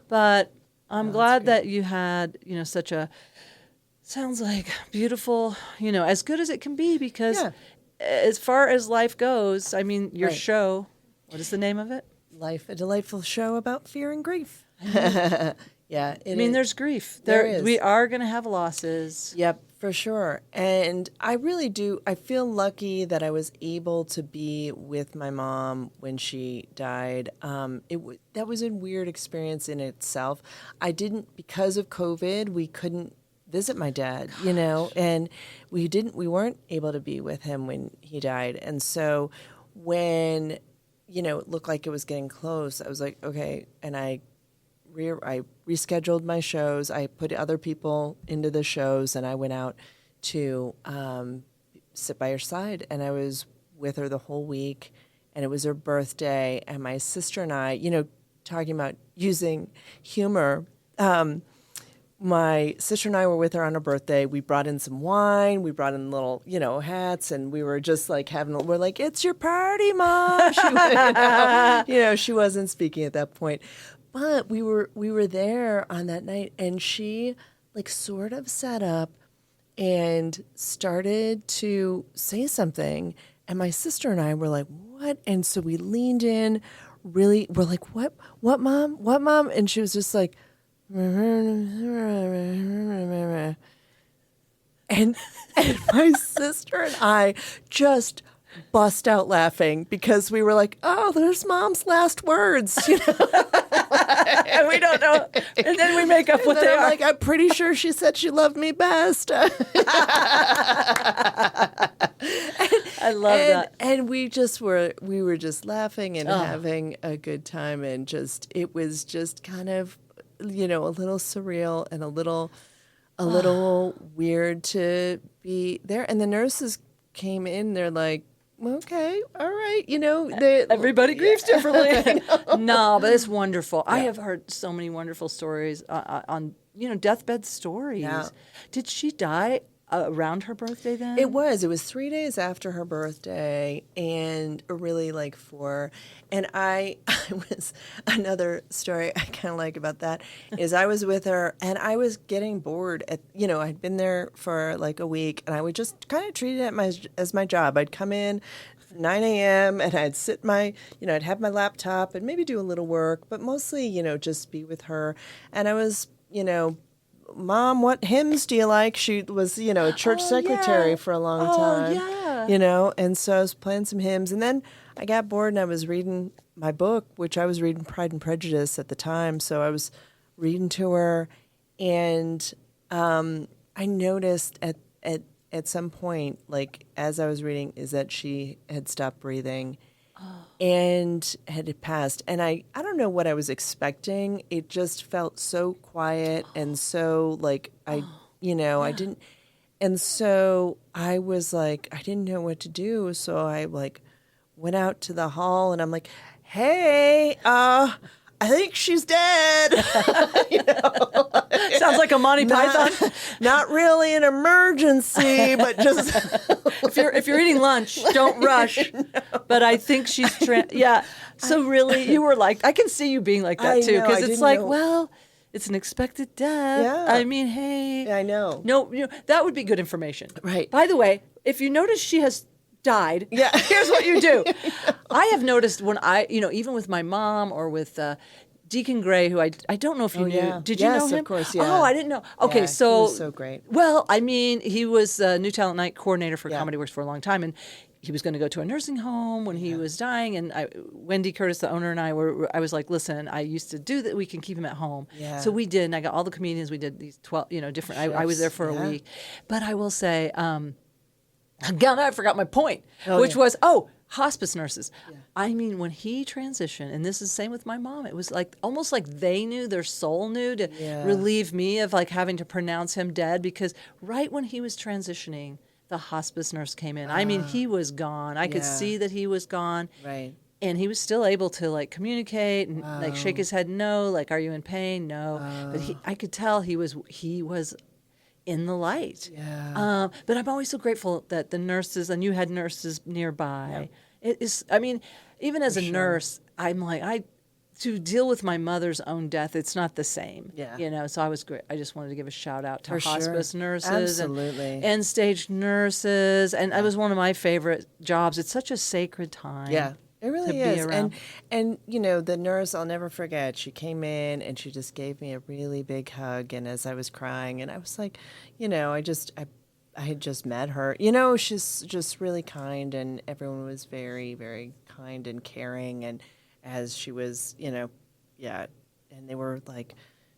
Speaker 4: But I'm glad that you had, such a, sounds like beautiful, as good as it can be, because as far as life goes, I mean, your show, what is the name of it?
Speaker 2: Life, a delightful show about fear and grief. Yeah.
Speaker 4: I mean, there's grief.
Speaker 2: There is.
Speaker 4: We are going to have losses.
Speaker 2: Yep, for sure. And I really do. I feel lucky that I was able to be with my mom when she died. That was a weird experience in itself. I didn't, because of COVID, we couldn't visit my dad, and we weren't able to be with him when he died. And so when, it looked like it was getting close, I was like, okay. And I rescheduled my shows. I put other people into the shows, and I went out to sit by her side, and I was with her the whole week, and it was her birthday, and my sister and I, talking about using humor, my sister and I were with her on her birthday. We brought in some wine. We brought in little, hats, and we were just like we're like, it's your party, Mom. She, she wasn't speaking at that point. But we were there on that night, and she sort of sat up and started to say something. And my sister and I were like, what? And so we leaned in, we're like, what, Mom? What, Mom? And she was just like, and my sister and I just bust out laughing because we were like, oh, there's Mom's last words,
Speaker 4: And we don't know. And then we make up what they are.
Speaker 2: Like, I'm pretty sure she said she loved me best.
Speaker 4: I love that.
Speaker 2: And we were just laughing and having a good time, and it was just kind of, a little surreal and a little weird to be there. And the nurses came in, they're like, okay, all right,
Speaker 4: everybody grieves differently. No, but it's wonderful. Yeah. I have heard so many wonderful stories on deathbed stories. Yeah. Did she die around her birthday then?
Speaker 2: It was 3 days after her birthday, and really 4. And I was, another story I kind of like about that is I was with her, and I was getting bored I'd been there for a week, and I would just kind of treat it as my job. I'd come in 9 a.m. and I'd sit I'd have my laptop and maybe do a little work, but mostly, just be with her. And I was, Mom, what hymns do you like? She was, a church secretary for a long time. And so I was playing some hymns, and then I got bored and I was reading my book, which I was reading Pride and Prejudice at the time. So I was reading to her, and I noticed at at some point, like as I was reading, is that she had stopped breathing and had passed. And I don't know what I was expecting. It just felt so quiet and so like I didn't. And so I was like, I didn't know what to do. So I like went out to the hall and I'm like, hey, I think she's dead.
Speaker 4: Sounds like a Monty Python.
Speaker 2: Not really an emergency, but just
Speaker 4: If you're eating lunch, don't rush. But I think she's yeah. So really, you were like, I can see you being like that
Speaker 2: I
Speaker 4: too,
Speaker 2: know,
Speaker 4: because
Speaker 2: I
Speaker 4: it's
Speaker 2: didn't
Speaker 4: like,
Speaker 2: know.
Speaker 4: well, it's an expected death.
Speaker 2: Yeah.
Speaker 4: I mean, hey.
Speaker 2: I know.
Speaker 4: No, that would be good information.
Speaker 2: Right.
Speaker 4: By the way, if you notice she has died,
Speaker 2: Yeah.
Speaker 4: here's what you do. I have noticed when even with my mom or with Deacon Gray, who I don't know if you knew.
Speaker 2: yeah.
Speaker 4: Did you
Speaker 2: Yes,
Speaker 4: know him?
Speaker 2: of course, yeah.
Speaker 4: Oh, I didn't know. Okay,
Speaker 2: Yeah, he
Speaker 4: so
Speaker 2: was so great.
Speaker 4: Well, I mean, he was New Talent Night coordinator for
Speaker 2: Yeah.
Speaker 4: Comedy Works for a long time, and he was going to go to a nursing home when he was dying. And Wendy Curtis, the owner, and I was like, listen, I used to do that. We can keep him at home.
Speaker 2: Yeah.
Speaker 4: So we did, and I got all the comedians. We did these 12, different. I was there for a
Speaker 2: Yeah.
Speaker 4: week, but I will say, again, I forgot my point, which
Speaker 2: yeah.
Speaker 4: was hospice nurses. Yeah. I mean, when he transitioned, and this is the same with my mom, it was like almost like they knew, their soul knew to relieve me of like having to pronounce him dead, because right when he was transitioning, the hospice nurse came in. I mean, he was gone. I could
Speaker 2: Yeah.
Speaker 4: see that he was gone.
Speaker 2: Right.
Speaker 4: And he was still able to like communicate and like shake his head no, like, are you in pain? No. But I could tell he was in the light.
Speaker 2: Yeah.
Speaker 4: But I'm always so grateful that the nurses, and you had nurses nearby. It is, I mean, even as a nurse, I'm like, to deal with my mother's own death, it's not the same.
Speaker 2: Yeah.
Speaker 4: So I was great. I just wanted to give a shout out to
Speaker 2: For sure.
Speaker 4: hospice nurses
Speaker 2: Absolutely.
Speaker 4: and end stage nurses. And it was one of my favorite jobs. It's such a sacred time.
Speaker 2: Yeah. It
Speaker 4: to
Speaker 2: really
Speaker 4: be
Speaker 2: is.
Speaker 4: around.
Speaker 2: And the nurse, I'll never forget, she came in and she just gave me a really big hug. And as I was crying, and I was like, I had just met her. She's just really kind, and everyone was very, very kind and caring. And as she was, and they were like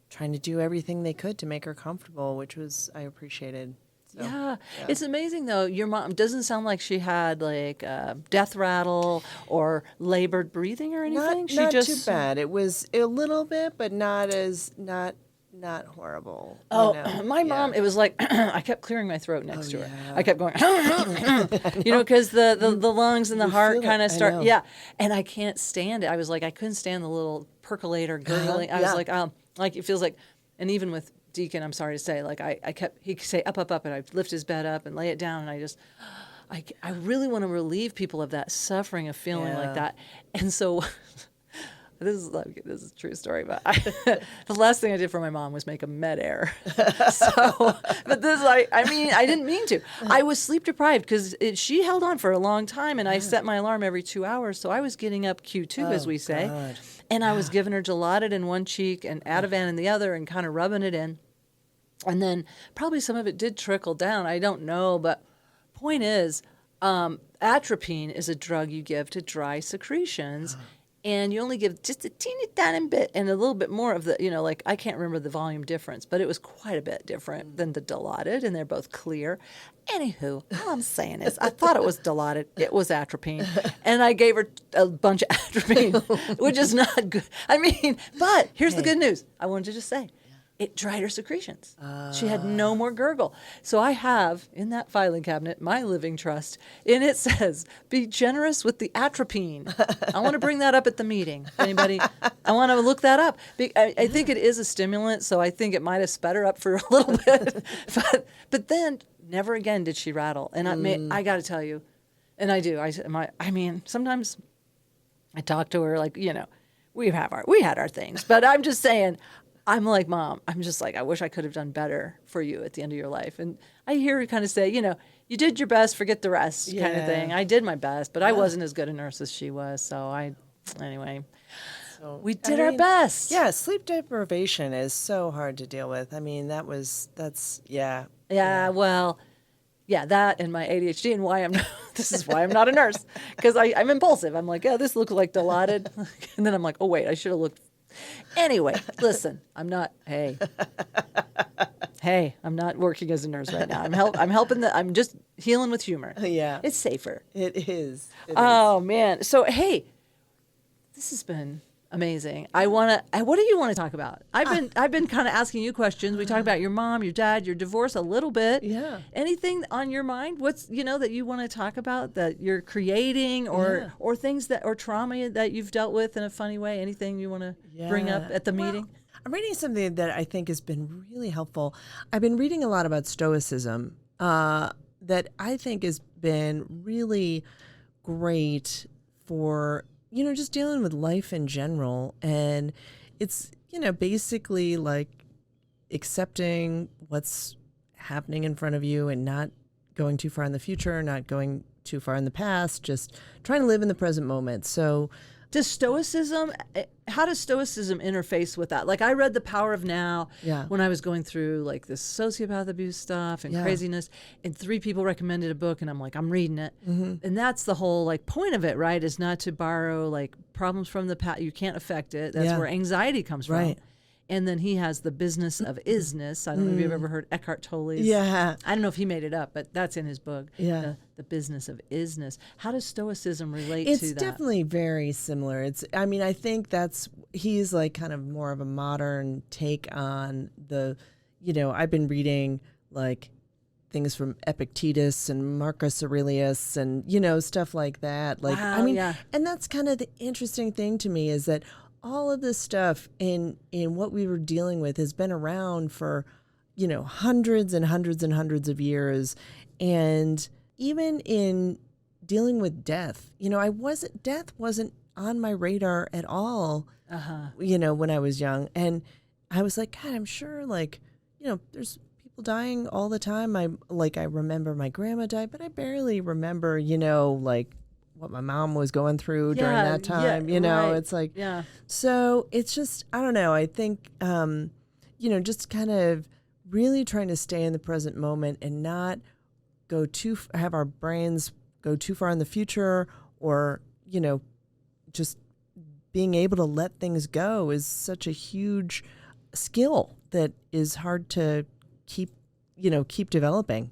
Speaker 2: trying to do everything they could to make her comfortable, which was, I appreciated. So,
Speaker 4: Yeah. It's amazing though. Your mom doesn't sound like she had like death rattle or labored breathing or anything.
Speaker 2: Not too bad. It was a little bit, but not horrible.
Speaker 4: My mom, it was like I kept clearing my throat next to her.
Speaker 2: yeah.
Speaker 4: I kept going, because the lungs and the heart
Speaker 2: feel it.
Speaker 4: kind of
Speaker 2: I
Speaker 4: start.
Speaker 2: know.
Speaker 4: Yeah, and I can't stand it. I was like, I couldn't stand the little percolator gurgling. I was
Speaker 2: Yeah.
Speaker 4: like it feels like, and even with Deacon, I'm sorry to say, like he could say up, and I'd lift his bed up and lay it down, and I really want to relieve people of that suffering of feeling like that, and so. This is a true story, but the last thing I did for my mom was make a med air. But this, I didn't mean to. I was sleep deprived because she held on for a long time, and I set my alarm every 2 hours, so I was getting up Q2, as we say,
Speaker 2: God.
Speaker 4: and I was giving her Dilaudid in one cheek and Ativan in the other, and kind of rubbing it in, and then probably some of it did trickle down. I don't know, but point is, atropine is a drug you give to dry secretions. And you only give just a teeny tiny bit and a little bit more of the, I can't remember the volume difference, but it was quite a bit different than the Dilaudid, and they're both clear. Anywho, all I'm saying is I thought it was Dilaudid. It was atropine. And I gave her a bunch of atropine, which is not good. I mean, but here's the good news. I wanted to just say. It dried her secretions. She had no more gurgle. So I have, in that filing cabinet, my living trust, and it says, be generous with the atropine. I want to bring that up at the meeting. Anybody? I want to look that up. I think it is a stimulant, so I think it might have sped her up for a little bit. But then, never again did she rattle. And I got to tell you, and I do. I mean, sometimes I talk to her like, we had our things. But I'm just saying, I'm like, Mom, I'm just like, I wish I could have done better for you at the end of your life. And I hear her kind of say, you did your best, forget the rest kind of thing. I did my best, but I wasn't as good a nurse as she was. So anyway, we did our best.
Speaker 2: Yeah, sleep deprivation is so hard to deal with. I mean,
Speaker 4: Yeah, well, that and my ADHD and why this is why I'm not a nurse. Because I'm impulsive. I'm like, this looks like Dilaudid. And then I'm like, oh, wait, I should have looked. Anyway, listen, I'm not, hey, hey, I'm not working as a nurse right now. I'm helping I'm just healing with humor.
Speaker 2: Yeah.
Speaker 4: It's safer.
Speaker 2: It is.
Speaker 4: Oh man. So hey, this has been amazing. What do you want to talk about? I've been kind of asking you questions. We talked about your mom, your dad, your divorce a little bit.
Speaker 2: Yeah.
Speaker 4: Anything on your mind? What's that you want to talk about that you're creating or things or trauma that you've dealt with in a funny way? Anything you want to bring up at the meeting?
Speaker 2: I'm reading something that I think has been really helpful. I've been reading a lot about Stoicism that I think has been really great for just dealing with life in general. And it's, basically like accepting what's happening in front of you and not going too far in the future, not going too far in the past, just trying to live in the present moment. So
Speaker 4: how does Stoicism interface with that? Like I read The Power of Now when I was going through like this sociopath abuse stuff and craziness, and 3 people recommended a book and I'm like, I'm reading it. Mm-hmm. And that's the whole like point of it, right? Is not to borrow like problems from the past. You can't affect it. That's where anxiety comes from.
Speaker 2: Right.
Speaker 4: And then he has the business of isness. I don't know if you've ever heard Eckhart Tolle's.
Speaker 2: Yeah.
Speaker 4: I don't know if he made it up, but that's in his book.
Speaker 2: Yeah.
Speaker 4: The business of isness. How does Stoicism relate
Speaker 2: It's
Speaker 4: to that?
Speaker 2: definitely very similar. I think he's like kind of more of a modern take on I've been reading like things from Epictetus and Marcus Aurelius and, stuff like that. Like,
Speaker 4: wow,
Speaker 2: and that's kind of the interesting thing to me is that all of this stuff in what we were dealing with has been around for, hundreds and hundreds and hundreds of years. And even in dealing with death, death wasn't on my radar at all, when I was young. And I was like, God, I'm sure there's people dying all the time. I remember my grandma died, but I barely remember, what my mom was going through during that time,
Speaker 4: right.
Speaker 2: It's like, so it's just, I don't know. I think, just kind of really trying to stay in the present moment and not have our brains go too far in the future or, just being able to let things go is such a huge skill that is hard to keep developing.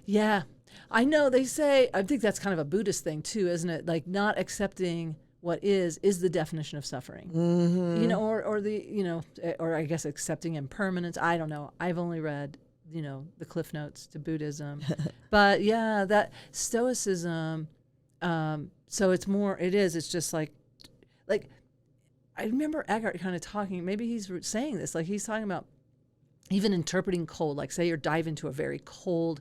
Speaker 4: Yeah. I know they say, I think that's kind of a Buddhist thing too, isn't it? Like not accepting what is the definition of suffering, or I guess accepting impermanence. I don't know. I've only read, the Cliff Notes to Buddhism, but that Stoicism. So it's just like I remember Eckhart kind of talking, maybe he's saying this, like he's talking about even interpreting cold, like say you're diving into a very cold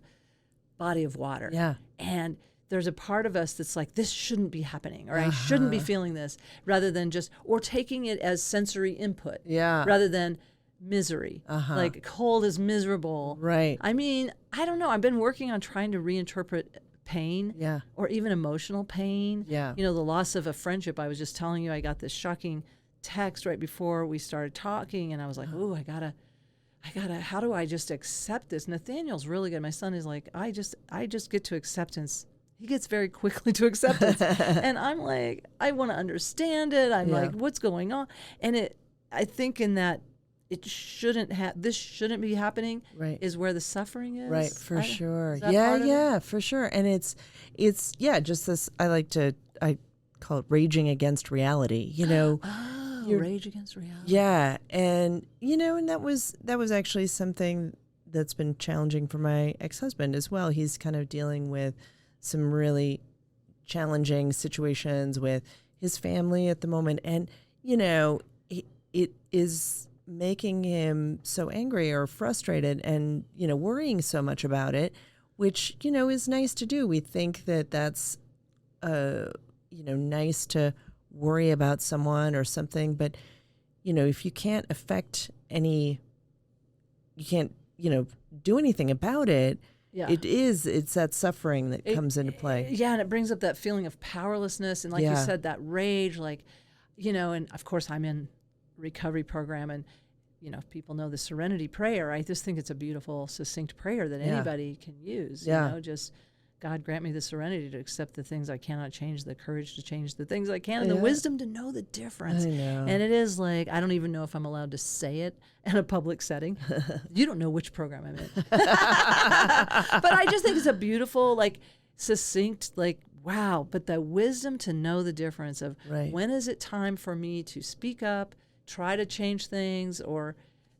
Speaker 4: body of water.
Speaker 2: Yeah.
Speaker 4: And there's a part of us that's like, this shouldn't be happening, or I shouldn't be feeling this, rather than or taking it as sensory input.
Speaker 2: Yeah.
Speaker 4: Rather than misery. Like cold is miserable.
Speaker 2: Right.
Speaker 4: I mean, I don't know. I've been working on trying to reinterpret pain.
Speaker 2: Yeah.
Speaker 4: Or even emotional pain.
Speaker 2: Yeah.
Speaker 4: The loss of a friendship. I was just telling you, I got this shocking text right before we started talking, and I was like, ooh, I gotta, how do I just accept this? Nathaniel's really good. My son is like, I just get to acceptance. He gets very quickly to acceptance. And I'm like, I want to understand it. I'm like, what's going on? And I think in that this shouldn't be happening,
Speaker 2: right,
Speaker 4: is where the suffering is.
Speaker 2: Right, for sure. For sure. And it's just this, I call it raging against reality,
Speaker 4: Rage against reality.
Speaker 2: Yeah. And, and that was actually something that's been challenging for my ex-husband as well. He's kind of dealing with some really challenging situations with his family at the moment. And, it is making him so angry or frustrated and, worrying so much about it, which, is nice to do. We think that that's, nice to worry about someone or something, but if you can't do anything about it, it's that suffering that comes into play.
Speaker 4: And it brings up that feeling of powerlessness, and like you said, that rage, and of course I'm in recovery program, and people know the Serenity Prayer. I just think it's a beautiful, succinct prayer that anybody can use. Just God grant me the serenity to accept the things I cannot change, the courage to change the things I can, and the wisdom to know the difference.
Speaker 2: I know.
Speaker 4: And it is like, I don't even know if I'm allowed to say it in a public setting. You don't know which program I'm in. But I just think it's a beautiful, like, succinct, like, wow. But the wisdom to know the difference of when is it time for me to speak up, try to change things, or,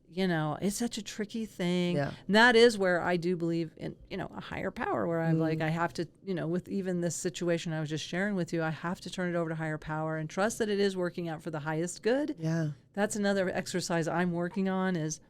Speaker 4: you know, it's such a tricky thing.
Speaker 2: Yeah.
Speaker 4: And that is where I do believe in, you know, a higher power, where I'm like, I have to, you know, with even this situation I was just sharing with you, I have to turn it over to higher power and trust that it is working out for the highest good.
Speaker 2: Yeah.
Speaker 4: That's another exercise I'm working on is,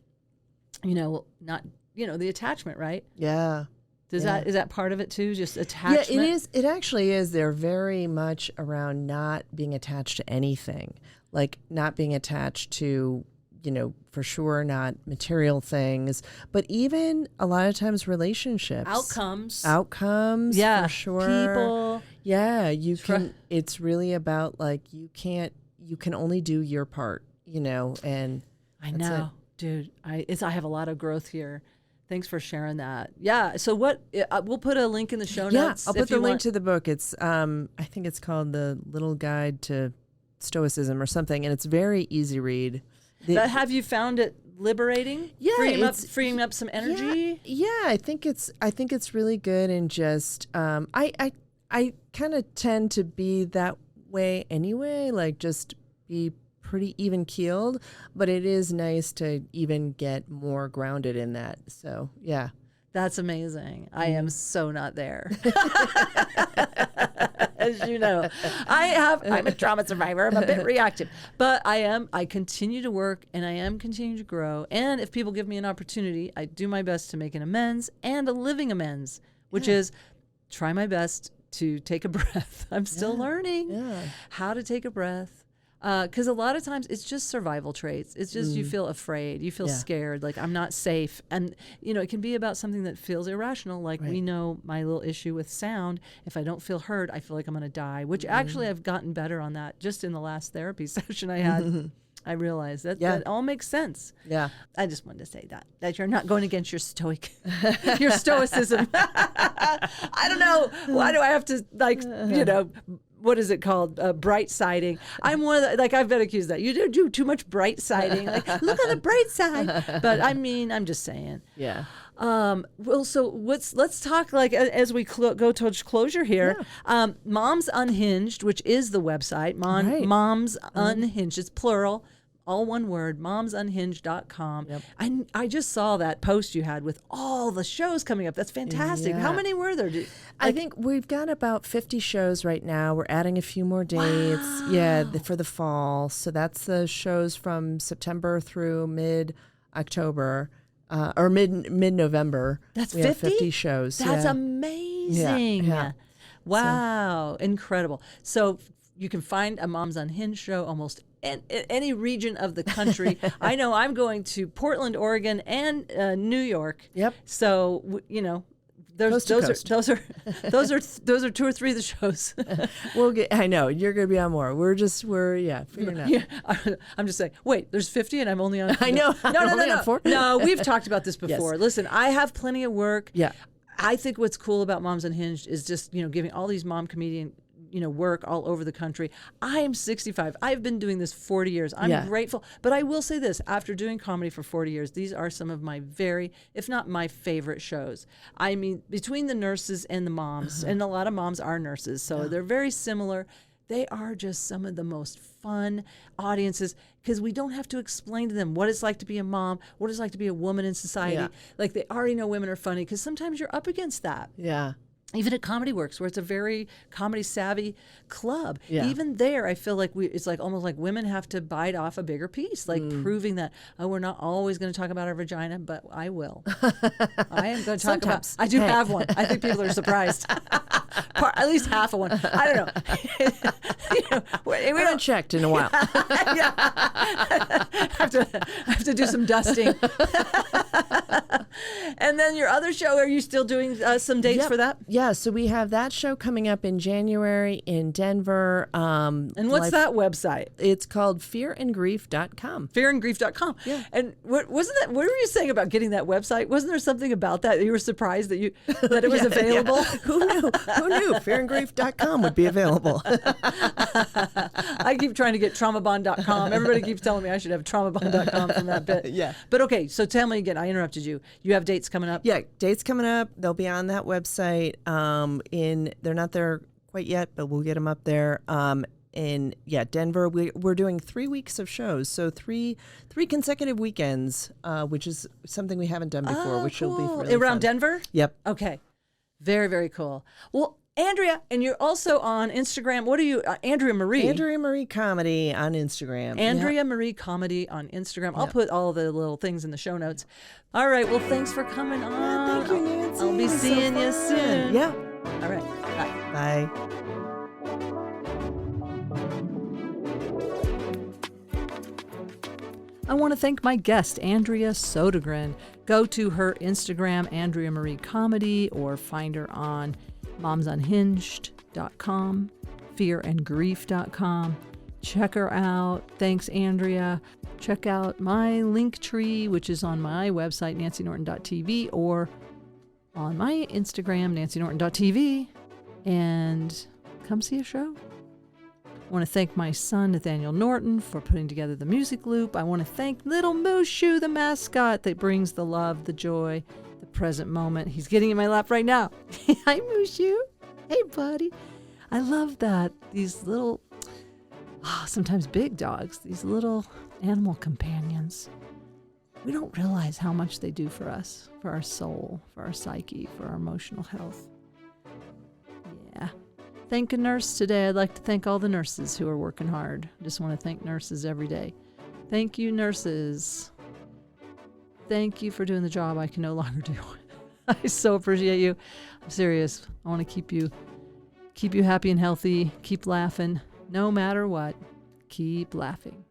Speaker 4: you know, not, you know, the attachment, right?
Speaker 2: Yeah.
Speaker 4: Is that part of it too? Just attachment?
Speaker 2: Yeah, it is. It actually is. They're very much around not being attached to anything, like not being attached to, you know, for sure, not material things, but even a lot of times relationships. Outcomes,
Speaker 4: yeah,
Speaker 2: for sure.
Speaker 4: People.
Speaker 2: Yeah, you can, it's really about like, you can only do your part, you know, and
Speaker 4: I know, dude, I have a lot of growth here. Thanks for sharing that. Yeah. So we'll put a link in the show notes.
Speaker 2: Yeah, I'll put the link to the book. It's, I think it's called The Little Guide to Stoicism or something, and it's very easy read.
Speaker 4: But have you found it liberating?
Speaker 2: Yeah,
Speaker 4: freeing up some energy.
Speaker 2: Yeah, I think it's really good, and just I kind of tend to be that way anyway. Like just be pretty even keeled, but it is nice to even get more grounded in that. So yeah.
Speaker 4: That's amazing. I am so not there. As you know, I'm a trauma survivor. I'm a bit reactive, but I continue to work and I am continuing to grow. And if people give me an opportunity, I do my best to make an amends and a living amends, which is try my best to take a breath. I'm still learning how to take a breath. Because a lot of times it's just survival traits. It's just you feel afraid, you feel scared, like I'm not safe. And, you know, it can be about something that feels irrational. Like we know my little issue with sound. If I don't feel heard, I feel like I'm going to die, which actually I've gotten better on that just in the last therapy session I had. I realized that all makes sense. Yeah. I just wanted to say that you're not going against your your stoicism. I don't know. Why do I have to, like, you know, what is it called? Bright siding. I'm one of the, like, I've been accused of that. You do too much bright siding. Like, look on the bright side. But I mean, I'm just saying. Yeah. Well, so let's talk, like, as we go towards closure here. Moms Unhinged, which is the website. Moms Unhinged. It's plural. All one word, MomsUnhinged.com. Yep. I just saw that post you had with all the shows coming up. That's fantastic. Yeah. How many were there?
Speaker 2: I think we've got about 50 shows right now. We're adding a few more dates. Wow. Yeah, for the fall. So that's the shows from September through mid-October. Or mid-November.
Speaker 4: That's
Speaker 2: we
Speaker 4: 50?
Speaker 2: Have 50 shows.
Speaker 4: That's amazing. Yeah. Wow. So. Incredible. So you can find a Moms Unhinged show almost in any region of the country. I know I'm going to Portland, Oregon, and New York.
Speaker 2: Yep.
Speaker 4: So, you know, those are 2 or 3 of the shows.
Speaker 2: I know you're going to be on more. We're figuring out.
Speaker 4: Yeah, I'm just saying. Wait, there's 50 and I'm only on.
Speaker 2: I know.
Speaker 4: No. No, we've talked about this before. Yes. Listen, I have plenty of work.
Speaker 2: Yeah.
Speaker 4: I think what's cool about Moms Unhinged is just, you know, giving all these mom comedian, you know, work all over the country. I am 65. I've been doing this 40 years. I'm grateful. But I will say this, after doing comedy for 40 years, these are some of my if not my favorite shows. I mean, between the nurses and the moms, and a lot of moms are nurses, so they're very similar. They are just some of the most fun audiences because we don't have to explain to them what it's like to be a mom, what it's like to be a woman in society. Yeah. Like, they already know women are funny because sometimes you're up against that. Yeah. Even at Comedy Works, where it's a very comedy savvy club, even there, I feel like it's like almost like women have to bite off a bigger piece, like proving that we're not always going to talk about our vagina, but I will. I am going to talk about. I do have one. I think people are surprised. At least half of one. I don't know. You know, we
Speaker 2: haven't checked in a while.
Speaker 4: I have to do some dusting.
Speaker 3: And then your other show, are you still doing some dates
Speaker 2: Yep.
Speaker 3: for that?
Speaker 2: Yeah, so we have that show coming up in January in Denver.
Speaker 3: And what's that website?
Speaker 2: It's called fearandgrief.com.
Speaker 3: Fearandgrief.com.
Speaker 2: Yeah.
Speaker 3: And what were you saying about getting that website? Wasn't there something about that you were surprised that it was available?
Speaker 2: Who knew? Who knew? Fearandgrief.com would be available.
Speaker 3: I keep trying to get traumabond.com. Everybody keeps telling me I should have traumabond.com from that bit.
Speaker 2: Yeah.
Speaker 3: But okay, so tell me again. I interrupted you. You have dates coming up?
Speaker 2: Yeah, dates coming up. They'll be on that website. They're not there quite yet, but we'll get them up there. In Denver, we're doing 3 weeks of shows, so three consecutive weekends, which is something we haven't done before, which will be really
Speaker 3: around
Speaker 2: fun.
Speaker 3: Denver.
Speaker 2: Yep.
Speaker 3: Okay, very, very cool. Well, Andrea, and you're also on Instagram. What are you, Andrea Marie?
Speaker 2: Andrea Marie Comedy on Instagram.
Speaker 3: Andrea Marie Comedy on Instagram. I'll put all the little things in the show notes. All right. Well, thanks for coming on.
Speaker 2: Thank you, Nancy.
Speaker 3: I'll be
Speaker 2: It was so
Speaker 3: seeing you
Speaker 2: fun.
Speaker 3: soon.
Speaker 2: Yeah.
Speaker 3: All right. Bye.
Speaker 2: Bye.
Speaker 3: I want to thank my guest, Andrea Sodergren. Go to her Instagram, Andrea Marie Comedy, or find her on MomsUnhinged.com, fearandgrief.com. Check her out. Thanks, Andrea. Check out my link tree, which is on my website, nancynorton.tv, or on my Instagram, nancynorton.tv, and come see a show. I want to thank my son, Nathaniel Norton, for putting together the music loop. I want to thank little Mooshu, the mascot that brings the love, the joy, the present moment. He's getting in my lap right now. Hi, Mooshu. Hey, buddy. I love that. These little, sometimes big dogs, these little animal companions. We don't realize how much they do for us, for our soul, for our psyche, for our emotional health. Yeah. Thank a nurse today. I'd like to thank all the nurses who are working hard. I just want to thank nurses every day. Thank you, nurses. Thank you for doing the job I can no longer do. I so appreciate you. I'm serious. I want to keep you happy and healthy. Keep laughing. No matter what, keep laughing.